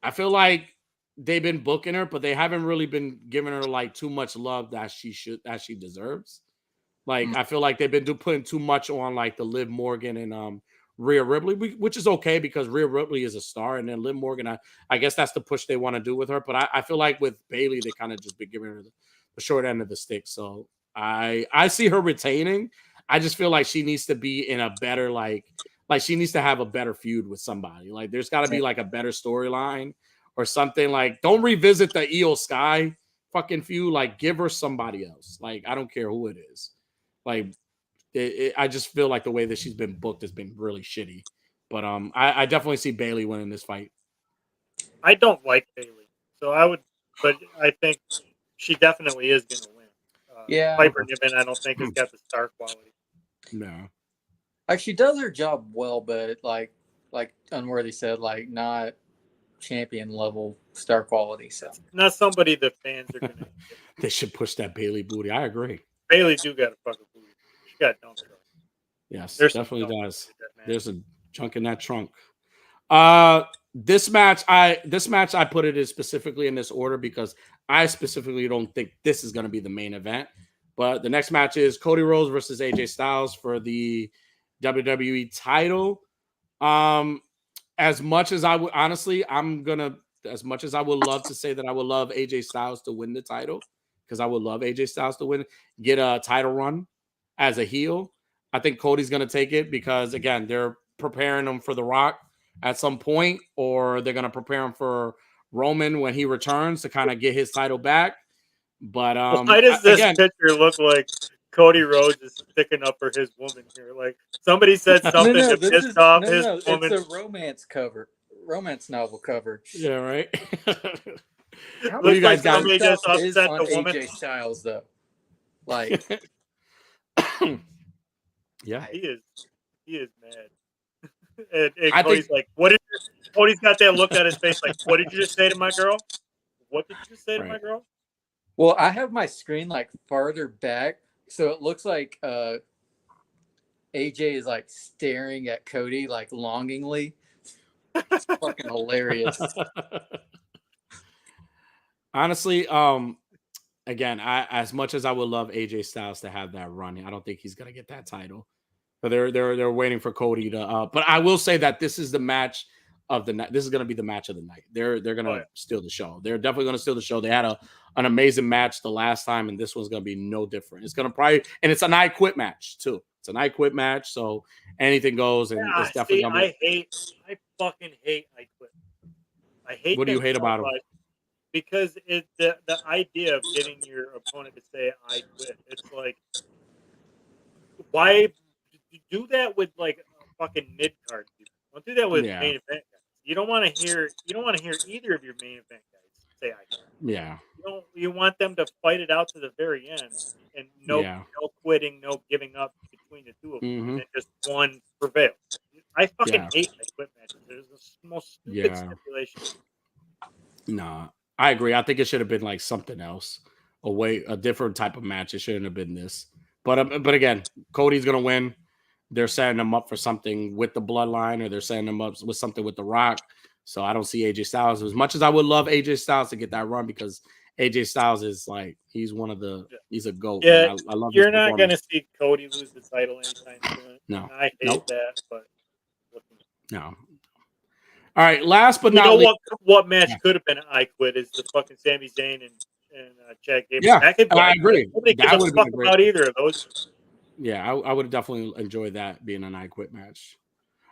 A: I feel like they've been booking her, but they haven't really been giving her like too much love that she deserves. Like I feel like they've been putting too much on like the Liv Morgan and Rhea Ripley, which is okay because Rhea Ripley is a star, and then Liv Morgan, I guess that's the push they want to do with her. But I feel like with Bayley, they kind of just been giving her the short end of the stick. So I see her retaining. I just feel like she needs to be in a better like she needs to have a better feud with somebody. Like there's got to be like a better storyline or something. Like don't revisit the Io Sky fucking feud. Like give her somebody else. Like I don't care who it is. Like I just feel like the way that she's been booked has been really shitty. But I definitely see Bayley winning this fight.
B: I don't like Bayley, so I would, but I think she definitely is going to win. Piper Niven, I don't think has got the star quality.
A: No,
C: like she does her job well, but like Unworthy said, like not champion level star quality. So
B: not somebody the fans are going to.
A: They should push that Bayley booty. I agree.
B: Bayley do got a fucking booty. She got dump truck.
A: Yes,
B: there's
A: definitely does. There's a junk in that trunk. This match I put it as specifically in this order because I specifically don't think this is going to be the main event. But the next match is Cody Rhodes versus AJ Styles for the WWE title. As much as I would honestly, as much as I would love to say that I would love AJ Styles to win the title, because I would love AJ Styles to win, get a title run as a heel. I think Cody's going to take it because, again, they're preparing him for The Rock at some point, or they're going to prepare him for Roman when he returns to kind of get his title back. But
B: why does this picture look like Cody Rhodes is sticking up for his woman here? Like somebody said something to piss off his woman.
C: It's a romance novel cover.
A: Yeah, right.
B: What do you guys got? Somebody just upset the woman.
C: AJ Styles though, like,
A: yeah,
B: he is mad. and Cody's like, what did Cody's got that look on his face like, what did you just say to my girl? What did you just say to my girl?
C: Well, I have my screen like farther back, so it looks like AJ is like staring at Cody like longingly. It's fucking hilarious.
A: Honestly, again, as much as I would love AJ Styles to have that run, I don't think he's gonna get that title. But they're waiting for Cody to. But I will say that this is the match of the night. This is gonna be the match of the night. They're gonna steal the show. They're definitely gonna steal the show. They had an amazing match the last time, and this one's gonna be no different. It's gonna probably, and it's an I Quit match too. It's an I Quit match, so anything goes, and it's definitely.
B: I fucking hate I Quit. I hate.
A: What do you hate about him?
B: Because the idea of getting your opponent to say I quit, it's like, why do that with like fucking mid card people? Don't do that with main event guys. You don't want to hear either of your main event guys say I quit.
A: Yeah.
B: You want them to fight it out to the very end, and no quitting, no giving up between the two of them, and just one prevails. I fucking hate I Quit matches. There's the most stupid stipulation.
A: Nah. I agree. I think it should have been like something else, a different type of match. It shouldn't have been this. But again, Cody's gonna win. They're setting him up for something with the Bloodline, or they're setting him up with something with The Rock. So I don't see AJ Styles, as much as I would love AJ Styles to get that run, because AJ Styles is like he's a GOAT.
B: Yeah,
A: I love.
B: You're not gonna see Cody lose the title anytime soon.
A: No,
B: I hate that, but
A: no. All right, last but not least,
B: what match could have been I Quit is the fucking Sami Zayn and Chad Gable.
A: Yeah, I agree.
B: Nobody gives a fuck about either of those.
A: Yeah, I would definitely enjoy that being an I Quit match.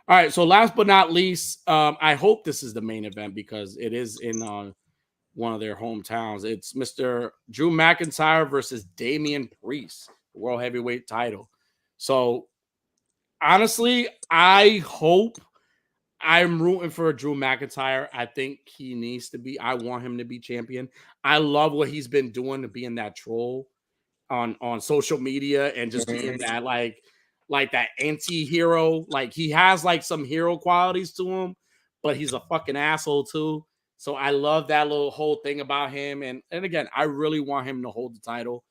A: All right, so last but not least, I hope this is the main event because it is in one of their hometowns. It's Mr. Drew McIntyre versus Damian Priest, the World Heavyweight title. So honestly, I'm rooting for Drew McIntyre. I think he needs to be. I want him to be champion. I love what he's been doing to being that troll on social media and just being that like that anti-hero. Like he has like some hero qualities to him, but he's a fucking asshole too. So I love that little whole thing about him. And again, I really want him to hold the title.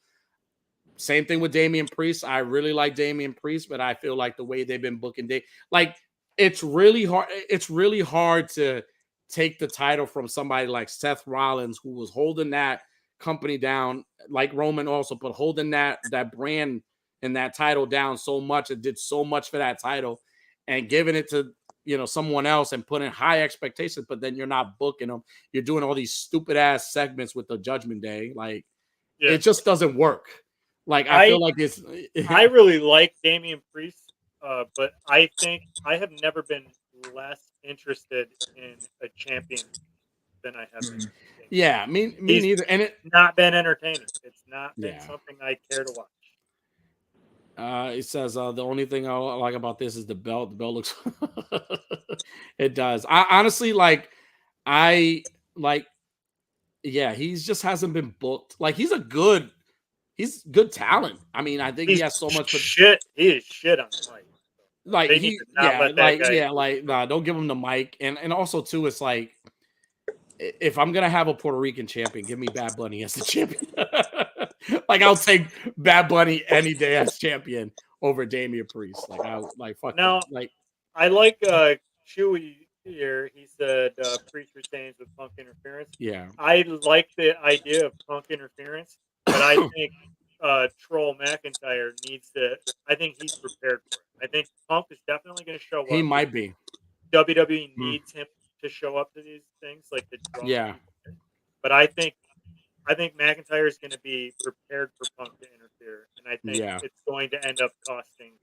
A: Same thing with Damian Priest. I really like Damian Priest, but I feel like the way they've been booking like it's really hard. It's really hard to take the title from somebody like Seth Rollins, who was holding that company down, like Roman also, but holding that brand and that title down so much. It did so much for that title, and giving it to someone else and putting high expectations, but then you're not booking them. You're doing all these stupid ass segments with the Judgment Day. Like it just doesn't work. Like I feel like it's.
B: I really like Damian Priest, but I think I have never been less interested in a champion than I have been.
A: Yeah, me neither. And it's
B: not been entertaining. It's not been something I care to watch.
A: It says the only thing I like about this is the belt. The belt looks. It does. I honestly like. Yeah, he's just hasn't been booked. Like he's good talent. I mean, I think he has so much
B: shit. He is shit on the mic.
A: Like nah, don't give him the mic. And also too, it's like if I'm gonna have a Puerto Rican champion, give me Bad Bunny as the champion. Like I'll take Bad Bunny any day as champion over Damian Priest. Like I like fuck
B: now.
A: That. Like
B: I like Chewy here. He said Priest retains with Punk interference.
A: Yeah,
B: I like the idea of Punk interference, but I think Troll McIntyre needs to. I think he's prepared for it. I think Punk is definitely going to show up.
A: He might be.
B: WWE needs him to show up to these things like the draw.
A: Yeah,
B: but I think McIntyre is going to be prepared for Punk to interfere, and I think it's going to end up costing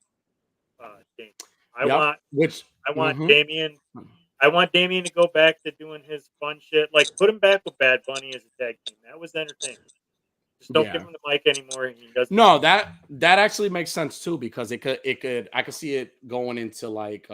B: Damian. I want Damian. I want Damian to go back to doing his fun shit. Like put him back with Bad Bunny as a tag team. That was entertaining. Just don't give him the mic anymore. He doesn't.
A: No, that actually makes sense too, because it could I could see it going into like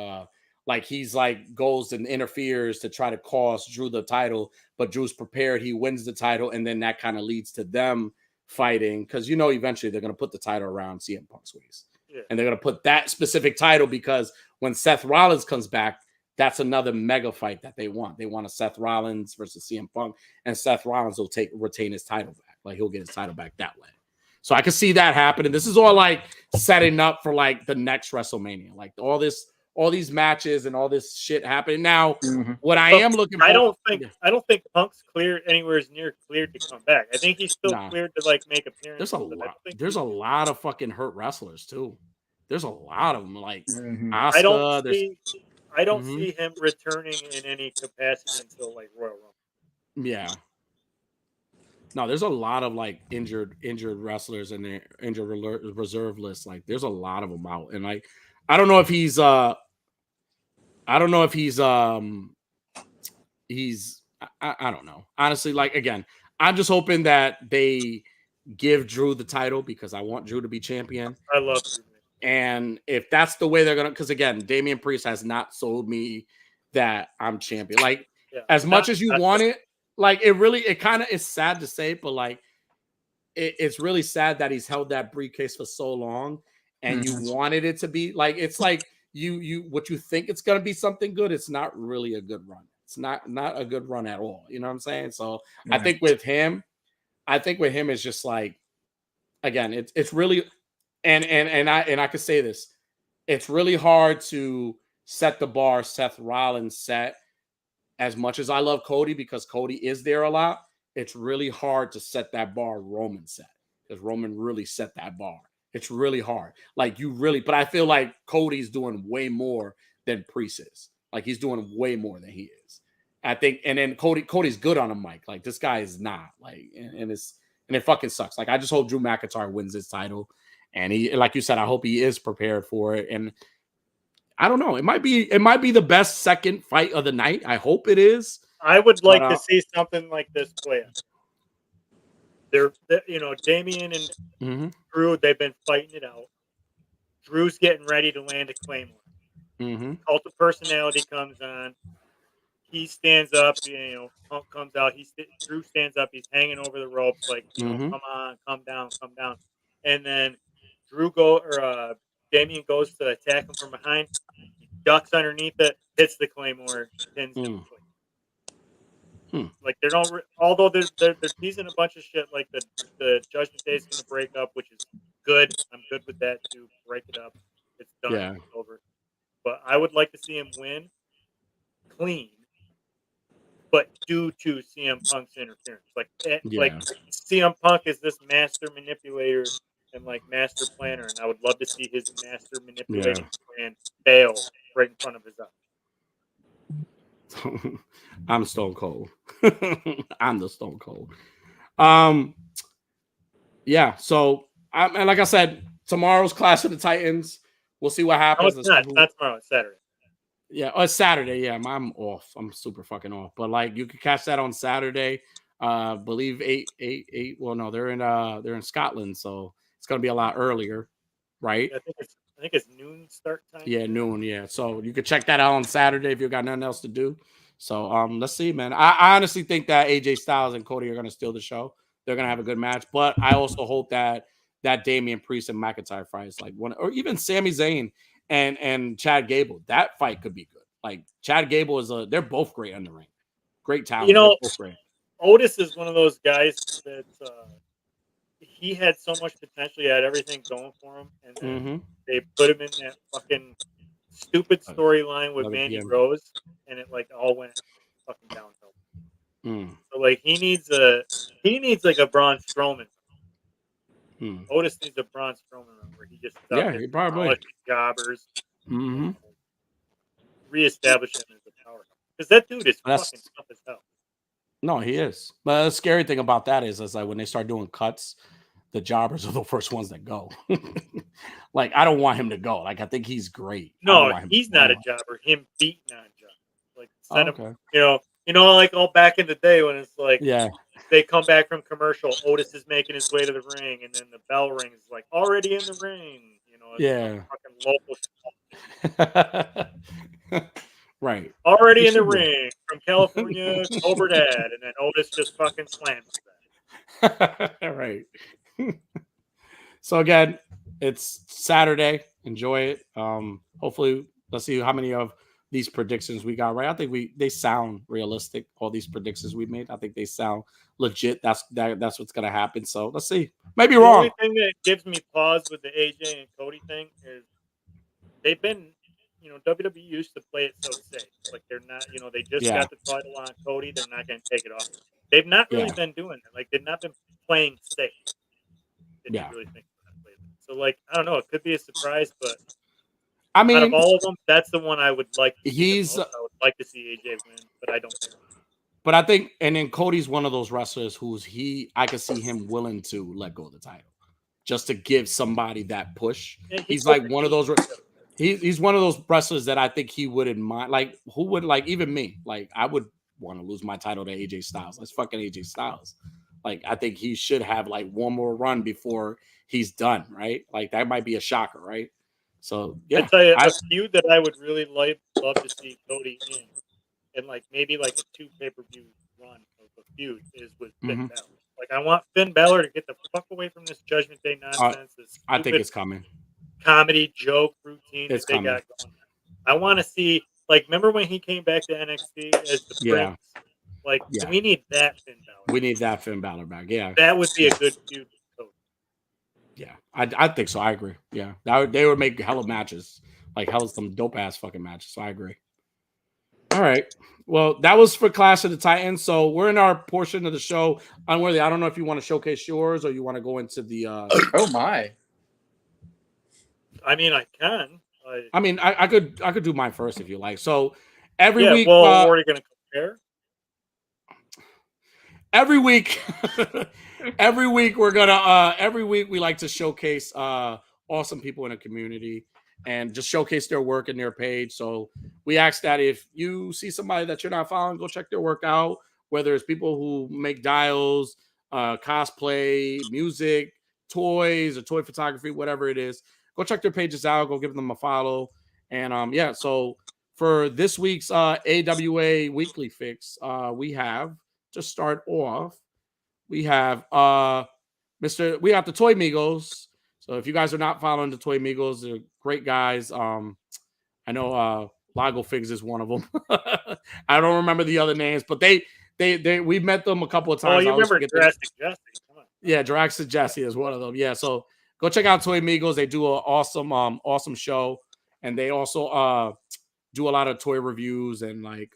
A: he's like goes and interferes to try to cost Drew the title, but Drew's prepared, he wins the title, and then that kind of leads to them fighting, because eventually they're gonna put the title around CM Punk's waist. Yeah. And they're gonna put that specific title, because when Seth Rollins comes back, that's another mega fight that they want. They want a Seth Rollins versus CM Punk, and Seth Rollins will retain his title back. Like he'll get his title back that way. So I can see that happening. This is all like setting up for like the next WrestleMania. Like all these matches and all this shit happening. Now, what I am looking for,
B: I don't think Punk's anywhere near cleared to come back. I think he's still cleared to like make appearances.
A: There's a lot of fucking hurt wrestlers too. There's a lot of them, like Asuka.
B: I don't see him returning in any capacity until like Royal Rumble.
A: Yeah. No, there's a lot of like injured wrestlers in the injured reserve list. Like there's a lot of them out. And like I don't know if he's I don't know. Honestly, like again, I'm just hoping that they give Drew the title, because I want Drew to be champion.
B: I love Drew.
A: And if that's the way they're gonna, because again, Damian Priest has not sold me that I'm champion. Like as much as you want it, like it kind of is sad to say, but like it's really sad that he's held that briefcase for so long, and you wanted it to be like, it's like you what you think it's gonna be something good. It's not really a good run. It's not a good run at all. You know what I'm saying? So I think with him it's just like, again, it's really. And I could say this, it's really hard to set the bar Seth Rollins set. As much as I love Cody, because Cody is there a lot, it's really hard to set that bar Roman set, because Roman really set that bar. It's really hard. But I feel like Cody's doing way more than Priest is. Like he's doing way more than he is. I think, and then Cody's good on a mic. Like this guy is not. Like, and it fucking sucks. Like I just hope Drew McIntyre wins his title. And he, like you said, I hope he is prepared for it. And I don't know. It might be the best second fight of the night. I hope it is.
B: I would like to see something like this play out. They're Damian and Drew, they've been fighting it out. Drew's getting ready to land a Claymore.
A: Mm-hmm.
B: Cult of Personality comes on. He stands up, Punk comes out. Drew stands up. He's hanging over the ropes, like, come on, come down. And then Damien goes to attack him from behind. He ducks underneath it, hits the Claymore, pins him. Like they don't, although they're teasing a bunch of shit. Like the Judgment Day is going to break up, which is good. I'm good with that too. Break it up. It's done.
A: Yeah.
B: It's over. But I would like to see him win clean, but due to CM Punk's interference. Like CM Punk is this master manipulator and like master planner, and I would love to see his master manipulating plan fail right in front of his eyes.
A: I'm Stone Cold. I'm the Stone Cold. Yeah. So, and like I said, tomorrow's Clash of the Titans. We'll see what happens.
B: No, it's not. It's not tomorrow. It's Saturday.
A: Yeah, it's Saturday. Yeah, I'm off. I'm super fucking off. But like, you can catch that on Saturday. Believe 8. Well, no, they're in Scotland, so it's gonna be a lot earlier, right?
B: I think it's noon start time.
A: Yeah, noon. Yeah, so you can check that out on Saturday if you got nothing else to do. So let's see, man. I honestly think that AJ Styles and Cody are gonna steal the show. They're gonna have a good match, but I also hope that Damian Priest and McIntyre fight is like one, or even Sami Zayn and Chad Gable. That fight could be good. Like Chad Gable they're both great in the ring, great talent. Both great.
B: Otis is one of those guys that he had so much potential. He had everything going for him, and then they put him in that fucking stupid storyline with Mandy Rose, and it like all went fucking downhill. So like he needs like a Braun Strowman. Otis needs a Braun Strowman run where he just
A: he probably
B: jobbers, reestablish him as a powerhouse, because that dude is fucking tough as hell.
A: No, he is. But the scary thing about that is like when they start doing cuts, the jobbers are the first ones that go. Like I don't want him to go. Like I think he's great.
B: No, he's not a jobber. Him beating on jobbers. Like send him, like all back in the day when it's like they come back from commercial, Otis is making his way to the ring, and then the bell rings like already in the ring. It's fucking local.
A: Right.
B: Already in the ring from California, Cobra Dad, and then Otis just fucking slams
A: that. Right. So again, it's Saturday. Enjoy it. Hopefully, let's see how many of these predictions we got right. I think they sound realistic. All these predictions we made, I think they sound legit. That's what's gonna happen. So let's see. Maybe wrong.
B: The only thing that gives me pause with the AJ and Cody thing is they've been. WWE used to play it so safe. Like they're not, they just got the title on Cody. They're not going to take it off. They've not really been doing it. Like they've not been playing safe. Didn't really think that. So like, I don't know. It could be a surprise, but
A: I mean,
B: out of all of them, that's the one I would like to see.
A: I
B: would like to see AJ win, but I don't think so.
A: But I think, and then Cody's one of those wrestlers I could see him willing to let go of the title just to give somebody that push. Yeah, he's like one of those. He's one of those wrestlers that I think he wouldn't mind. Like, who would, like, even me? Like, I would want to lose my title to AJ Styles. That's fucking AJ Styles. Like, I think he should have, like, one more run before he's done, right? Like, that might be a shocker, right? So, yeah.
B: I tell you, a feud that I would really love to see Cody in, and, like, maybe, like, a 2 pay-per-view run of a feud is with Finn Balor. Like, I want Finn Balor to get the fuck away from this Judgment Day nonsense.
A: I think it's coming.
B: Comedy joke routine that they got going. I want to see, like, remember when he came back to NXT as the Prince? Like, we need that Finn Balor.
A: We need that Finn Balor back. Yeah,
B: that would be a good feud.
A: Yeah, I think so. I agree. Yeah, they would make hella matches, like some dope ass fucking matches. So I agree. All right. Well, that was for Clash of the Titans. So we're in our portion of the show. Unworthy, I don't know if you want to showcase yours or you want to go into the.
C: Oh my.
B: I mean, I can.
A: I could do mine first if you like. So every week,
B: well, we're already going to compare.
A: Every week, every week we like to showcase awesome people in the community and just showcase their work and their page. So we ask that if you see somebody that you're not following, go check their work out. Whether it's people who make dials, cosplay, music, toys, or toy photography, whatever it is. go check their pages out. Go give them a follow. And yeah, so for this week's AWA Weekly Fix, we have to start off. We have we got the Toy Migos. So if you guys are not following the Toy Migos, they're great guys. I know Lago Figs is one of them. I don't remember the other names, but we met them a couple of times.
B: Oh, you remember Jurassic Jesse? Come on.
A: Yeah, Jurassic Jesse is one of them. Yeah, so go check out Toy Migos. They do an awesome show, and they also do a lot of toy reviews and like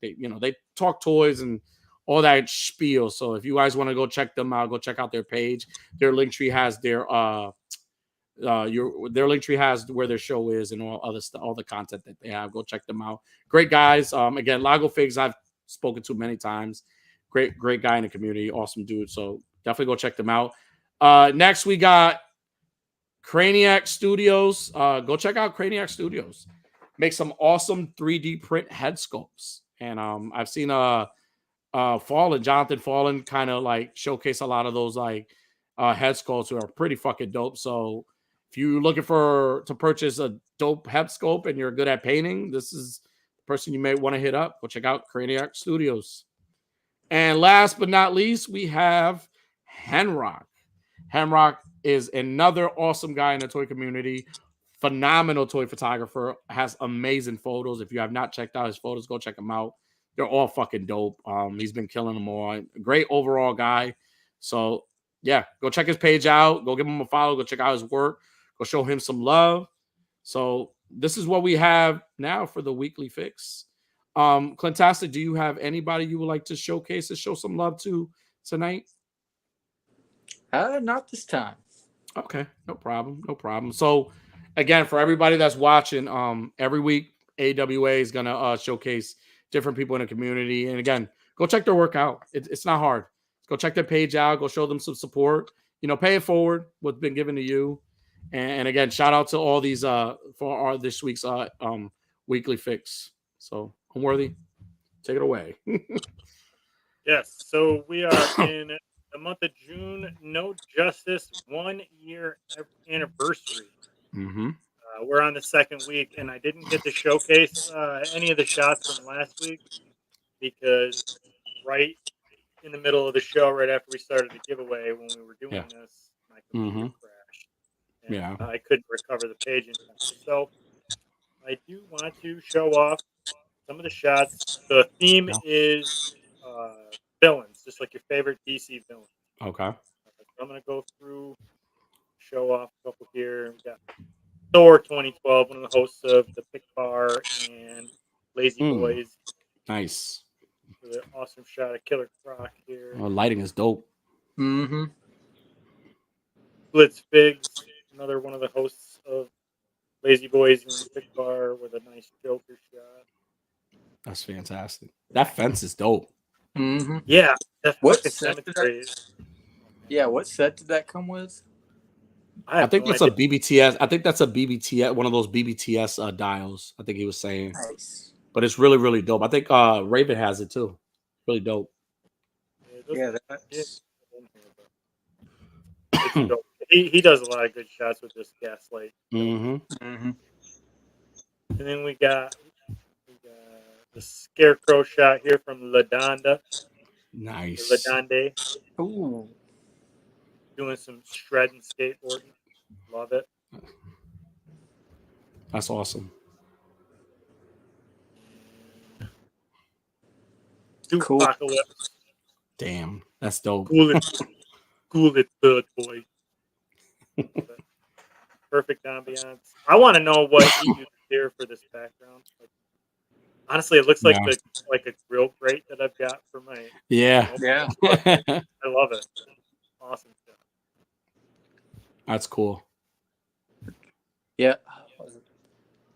A: they talk toys and all that spiel. So if you guys want to go check them out, go check out their page. Their link tree has their link tree has where their show is and all other stuff, all the content that they have. Go check them out. Great guys. Again, Lago Figs I've spoken to many times. Great guy in the community, awesome dude. So definitely go check them out. Next we got Craniac Studios. Go check out Craniac Studios. Make some awesome 3D print head sculpts. And I've seen Jonathan Fallen kind of like showcase a lot of those like head sculpts who are pretty fucking dope. So if you're looking to purchase a dope head sculpt and you're good at painting, this is the person you may want to hit up. Go check out Craniac Studios. And last but not least, we have Henrock. Henrock is another awesome guy in the toy community. Phenomenal toy photographer, has amazing photos. If you have not checked out his photos, go check them out. They're all fucking dope. He's been killing them all. Great overall guy. So yeah, go check his page out. Go give him a follow. Go check out his work. Go show him some love. So this is what we have now for the weekly fix. Clintastic, do you have anybody you would like to showcase and show some love to tonight?
C: Not this time.
A: Okay, no problem. So again, for everybody that's watching, every week AWA is gonna showcase different people in the community. And again, go check their work out. It's not hard. Go check their page out. Go show them some support. Pay it forward what's been given to you. And again, shout out to all these for this week's weekly fix. So Unworthy, take it away.
B: Yes. So we are in the month of June. No Justice 1 year anniversary.
A: Mm-hmm.
B: We're on the second week, and I didn't get to showcase any of the shots from last week because right in the middle of the show, right after we started the giveaway, when we were doing this, my computer crashed. And I couldn't recover the page in time. So I do want to show off some of the shots. The theme is villains, just like your favorite DC villain.
A: Okay.
B: So I'm going to go through, show off a couple here. We got Thor 2012, one of the hosts of the Pixar and Lazy Boys.
A: Nice.
B: With an awesome shot of Killer Croc here.
A: Oh, lighting is dope.
C: Mm-hmm.
B: Blitz Figs, another one of the hosts of Lazy Boys and Pixar with a nice Joker shot.
A: That's fantastic. That fence is dope.
C: Mm-hmm.
B: Yeah.
C: What set did that come with?
A: I think that's a BBTS. I think that's a BBTS, one of those BBTS dials. I think he was saying.
C: Nice.
A: But it's really, really dope. I think Raven has it too. Really dope.
B: Yeah, that's dope. He does a lot of good shots with this Gaslight.
A: Mm-hmm.
C: Mm-hmm.
B: And then we got the Scarecrow shot here from Ladonda.
A: Nice.
B: Ladonde.
C: Ooh.
B: Doing some shredding skateboarding. Love it.
A: That's awesome.
C: Cool.
B: Apocalypse.
A: Damn, that's dope.
B: Cool it, third boy. Perfect ambiance. I want to know what he used here for this background. Honestly, it looks like a grill grate that I've got for my.
C: Yeah.
B: I love it. Awesome stuff.
A: That's cool.
C: Yeah.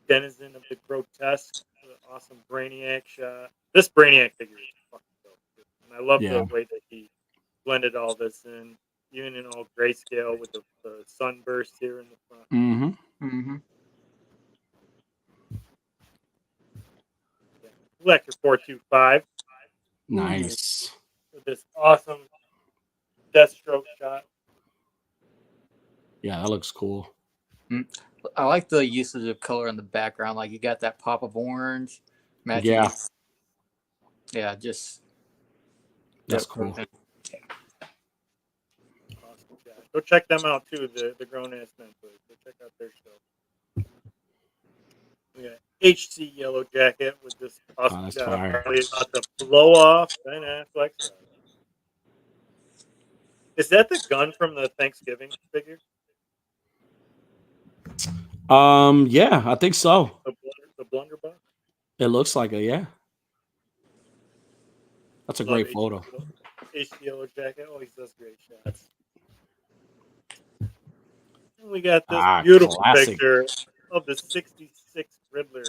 B: Denizen of the grotesque. Awesome Brainiac shot. This Brainiac figure is fucking dope. And I love the way that he blended all this in, even in all grayscale with the sunburst here in the front.
A: Mm-hmm.
C: Mm-hmm.
B: Yeah. Electric 425.
A: Nice.
B: With this awesome Deathstroke shot.
A: Yeah, that looks cool.
C: I like the usage of color in the background. Like you got that pop of orange, matching.
A: Yeah,
C: Yeah, just
A: that's cool.
B: Awesome. Yeah. Go check them out too. The Grown Ass Men. Go check out their show. We got HC Yellow Jacket with this awesome
A: that's
B: shot
A: fire.
B: about to blow off Ben Affleck. Is that the gun from the Thanksgiving figure?
A: Yeah, I think so.
B: The blunderbuss?
A: It looks like it, yeah. That's a
B: Love
A: great photo.
B: HC Yellow Jacket always does great shots. And we got this beautiful
A: classic.
B: picture of the 66 Riddler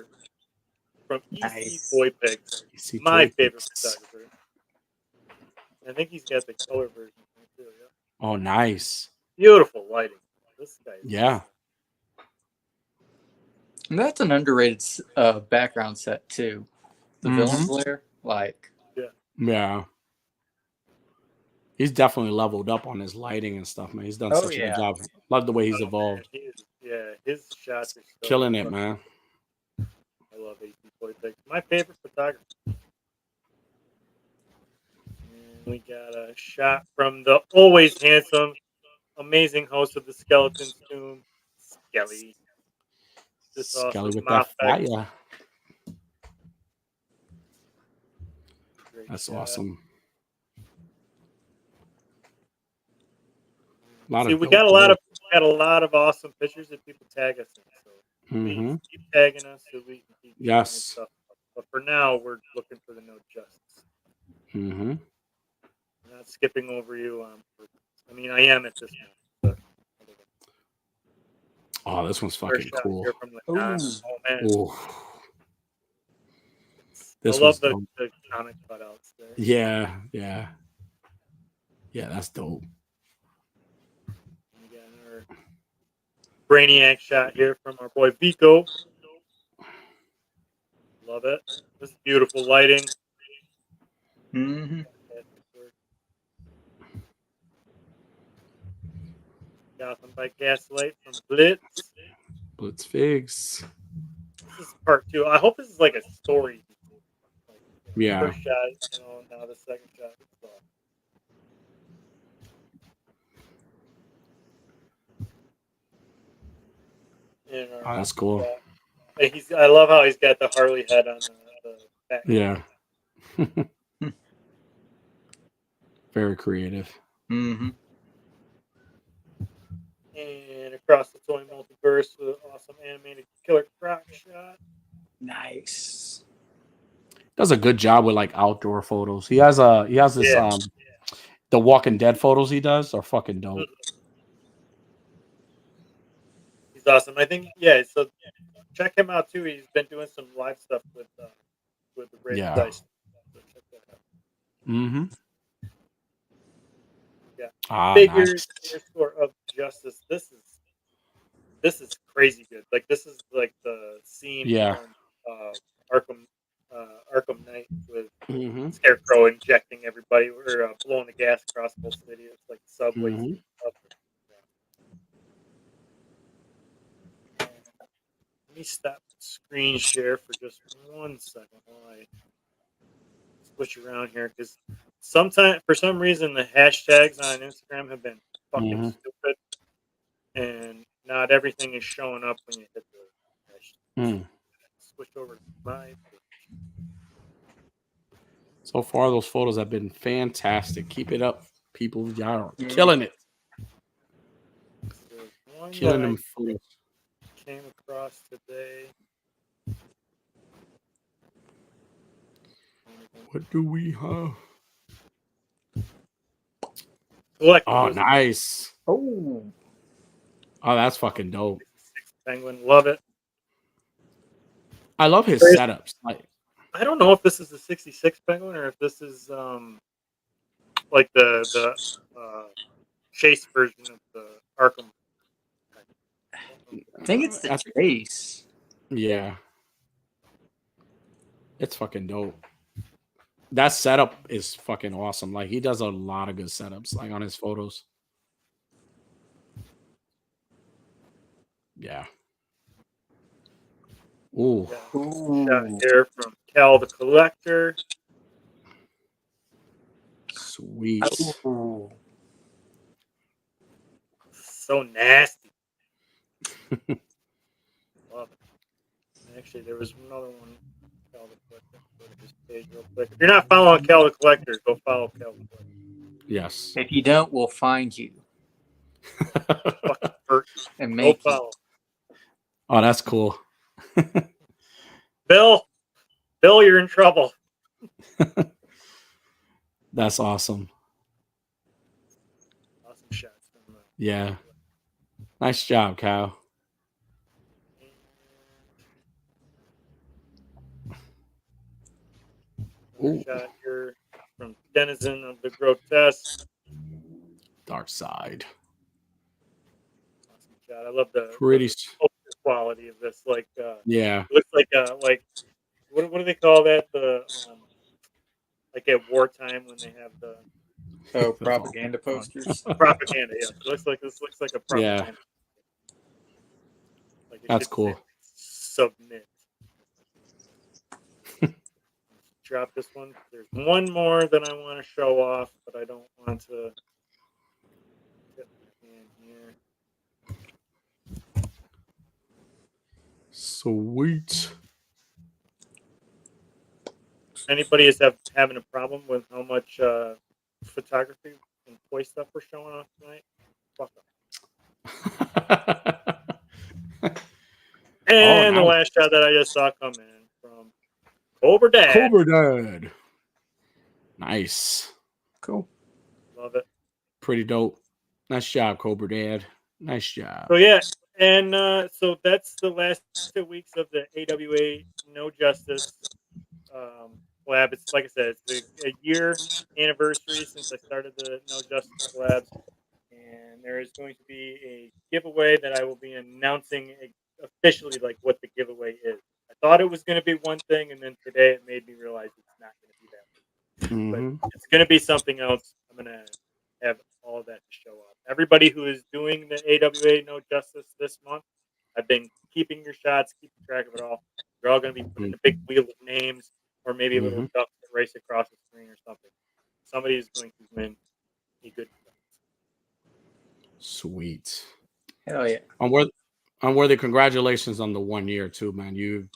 B: from EC Toy Pics. My favorite photographer. I think he's got the color version too. Yeah.
A: Oh, nice.
B: Beautiful lighting. This guy.
A: Yeah.
C: And that's an underrated background set too. The villain's lair, like.
A: Yeah. He's definitely leveled up on his lighting and stuff, man. He's done such a good job. Love the way he's evolved.
B: Man, his shots are so
A: killing it, man.
B: I love AC Toy Pics. My favorite photographer. And we got a shot from the always handsome, amazing host of the Skeleton's Tomb, Skelly.
A: Skelly with that fire. That's awesome.
B: We got a lot of awesome pictures that people tag us in. So please keep tagging us so we can keep doing stuff. But for now, we're looking for the no justice. I'm not skipping over you. I mean, I am at this point.
A: Oh, this one's fucking cool.
B: Oh man.
A: Ooh.
B: I love the comic cutouts there.
A: Yeah. Yeah, that's dope.
B: We got our Brainiac shot here from our boy Vico. Love it. This is beautiful lighting. Gotham by Gaslight from
A: Blitz Figs.
B: This is part 2. I hope this is like a story.
A: Yeah.
B: First shot, now the second shot.
A: Oh, that's cool.
B: I love how he's got the Harley head on the back.
A: Yeah. Very creative.
B: And across the toy multiverse with an awesome animated Killer Croc shot.
C: Nice.
A: Does a good job with like outdoor photos. He has this the Walking Dead photos he does are fucking dope.
B: He's awesome. I think so check him out too. He's been doing some live stuff with the Red Dice. So check that out. Yeah. Figures score of Justice. This is crazy good. Like this is like the scene from Arkham Knight with Scarecrow injecting everybody or blowing the gas across the whole city. It's like subway. Let me stop screen share for just 1 second while I switch around here because for some reason the hashtags on Instagram have been fucking stupid and not everything is showing up when you hit the hashtag. Switch over to my page.
A: So far, those photos have been fantastic. Keep it up, people. Y'all are killing it. Killing them photos.
B: Came across today.
A: What do we have?
B: Oh,
A: nice.
C: Oh,
A: that's fucking dope.
B: Penguin, love it.
A: I love his setups.
B: I don't know if this is the 66 Penguin or if this is like the Chase version of the Arkham.
C: I think it's the Chase.
A: Yeah. It's fucking dope. That setup is fucking awesome. Like he does a lot of good setups, like on his photos. Yeah. Ooh.
B: Shot here from Cal the Collector.
A: Sweet.
C: Ooh.
B: So nasty. Love it. Actually, there was another one. Cal the Collector. Go to his page real quick. If you're not following Cal the Collector, go follow Cal the Collector.
A: Yes.
C: If you don't, we'll find you
B: Fucking hurt.
C: and
B: Go
C: make you.
B: follow.
A: Oh, that's cool.
B: Bill, you're in trouble.
A: That's awesome.
B: Awesome shots from
A: Yeah. Nice job, Cal.
B: Another shot here from Denizen of the Grotesque.
A: Dark side.
B: Awesome shot. I love the
A: Pretty.
B: quality of this. Like,
A: Yeah.
B: it looks like what do they call that? The like at wartime when they have the
C: propaganda posters.
B: propaganda. Yeah, this looks like a propaganda.
A: Yeah.
B: Like
A: That's cool.
B: Submit. Drop this one. There's one more that I want to show off, but I don't want to get my hand here.
A: Sweet.
B: Anybody is having a problem with how much photography and toy stuff we're showing off tonight? Fuck up. And the last shot that I just saw come in from Cobra Dad.
A: Cobra Dad. Nice.
C: Cool.
B: Love it.
A: Pretty dope. Nice job, Cobra Dad. Nice job.
B: So yeah, and so that's the last 2 weeks of the AWA No Justice collab. It's like I said, it's a year anniversary since I started the No Justice collabs, and there is going to be a giveaway that I will be announcing officially, like what the giveaway is. I thought it was going to be one thing, and then today it made me realize it's not going to be that. But it's going to be something else. I'm going to have all of that to show up. Everybody who is doing the AWA No Justice this month, I've been keeping your shots, keeping track of it all. You're all going to be put in a big wheel of names, or maybe a little duck that race across the screen or something. Somebody is going to win a good prize.
A: Sweet.
C: Hell yeah.
A: Unworthy, congratulations on the 1 year too, man. You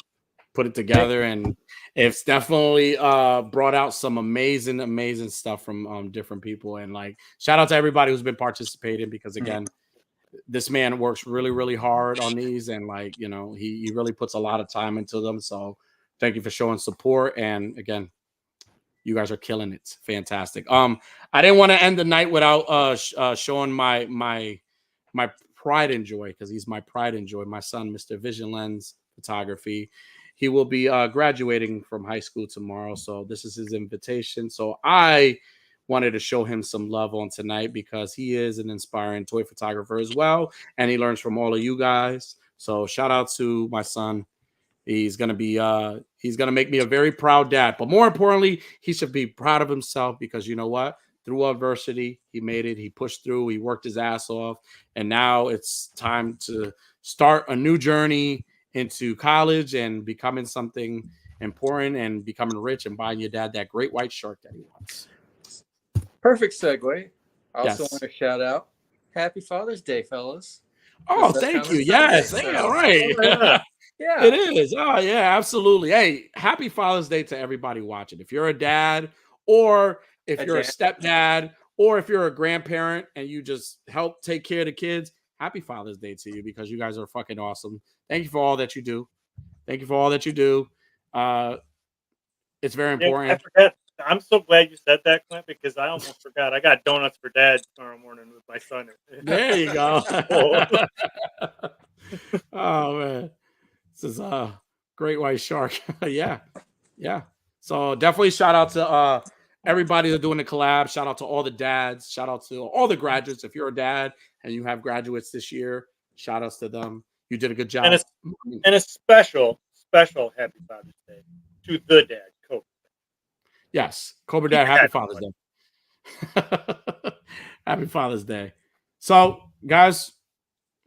A: put it together, and it's definitely brought out some amazing stuff from different people. And like, shout out to everybody who's been participating, because again, this man works really hard on these, and like, you know, he really puts a lot of time into them. So thank you for showing support, and again, you guys are killing it. Fantastic. I didn't want to end the night without showing my pride and joy, because he's my pride and joy. My son, Mr. Vision Lens Photography. He will be graduating from high school tomorrow, so this is his invitation. So I wanted to show him some love on tonight, because he is an inspiring toy photographer as well, and he learns from all of you guys. So shout out to my son. He's gonna make me a very proud dad. But more importantly, he should be proud of himself, because you know what? Through adversity, he made it. He pushed through. He worked his ass off, and now it's time to start a new journey into college and becoming something important and becoming rich and buying your dad that great white shark that he wants.
C: Perfect segue. I also
A: Yes.
C: want to shout out Happy Father's Day, fellas.
A: Oh, thank you. Yes.
C: Sunday,
A: All right.
C: Yeah.
A: It is. Oh, yeah, absolutely. Hey, happy Father's Day to everybody watching. If you're a dad, or if you're a stepdad, or if you're a grandparent and you just help take care of the kids, happy Father's Day to you, because you guys are fucking awesome. Thank you for all that you do. Thank you for all that you do. It's very important.
B: I forgot. I'm so glad you said that, Clint, because I almost forgot. I got donuts for Dad tomorrow morning with my son.
A: There you go. Oh, man. This is a great white shark. Yeah. So definitely shout out to everybody that's doing the collab. Shout out to all the dads. Shout out to all the graduates. If you're a dad and you have graduates this year, shout outs to them. You did a good job.
B: And a special Happy Father's Day to the dad, Cobra.
A: Yes, Cobra Dad, happy Father's Day. Happy Father's Day. So, guys,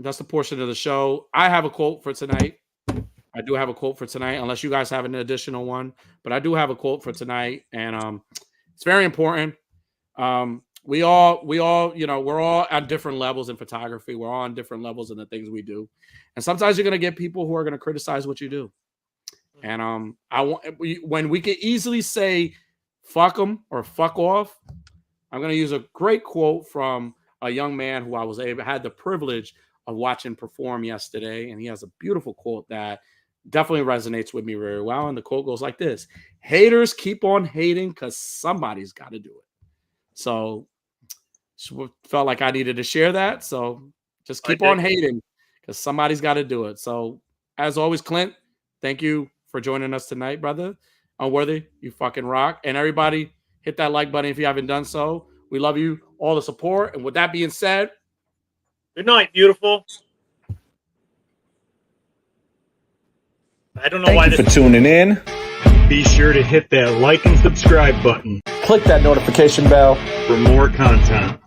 A: that's the portion of the show. I have a quote for tonight. I do have a quote for tonight, unless you guys have an additional one. But I do have a quote for tonight, and it's very important. We all, you know, we're all at different levels in photography. We're all on different levels in the things we do, and sometimes you're gonna get people who are gonna criticize what you do. And when we can easily say "fuck them" or "fuck off," I'm gonna use a great quote from a young man who had the privilege of watching perform yesterday, and he has a beautiful quote that definitely resonates with me very well. And the quote goes like this: "Haters keep on hating because somebody's got to do it." So felt like I needed to share that. So just keep on hating because somebody's got to do it. So as always, Clint, thank you for joining us tonight, brother. Unworthy, you fucking rock. And everybody, hit that like button if you haven't done so. We love you, all the support. And with that being said,
B: good night, beautiful. I don't know why
E: Thank you for tuning in.
F: Be sure to hit that like and subscribe button
E: Click that notification bell
F: for more content.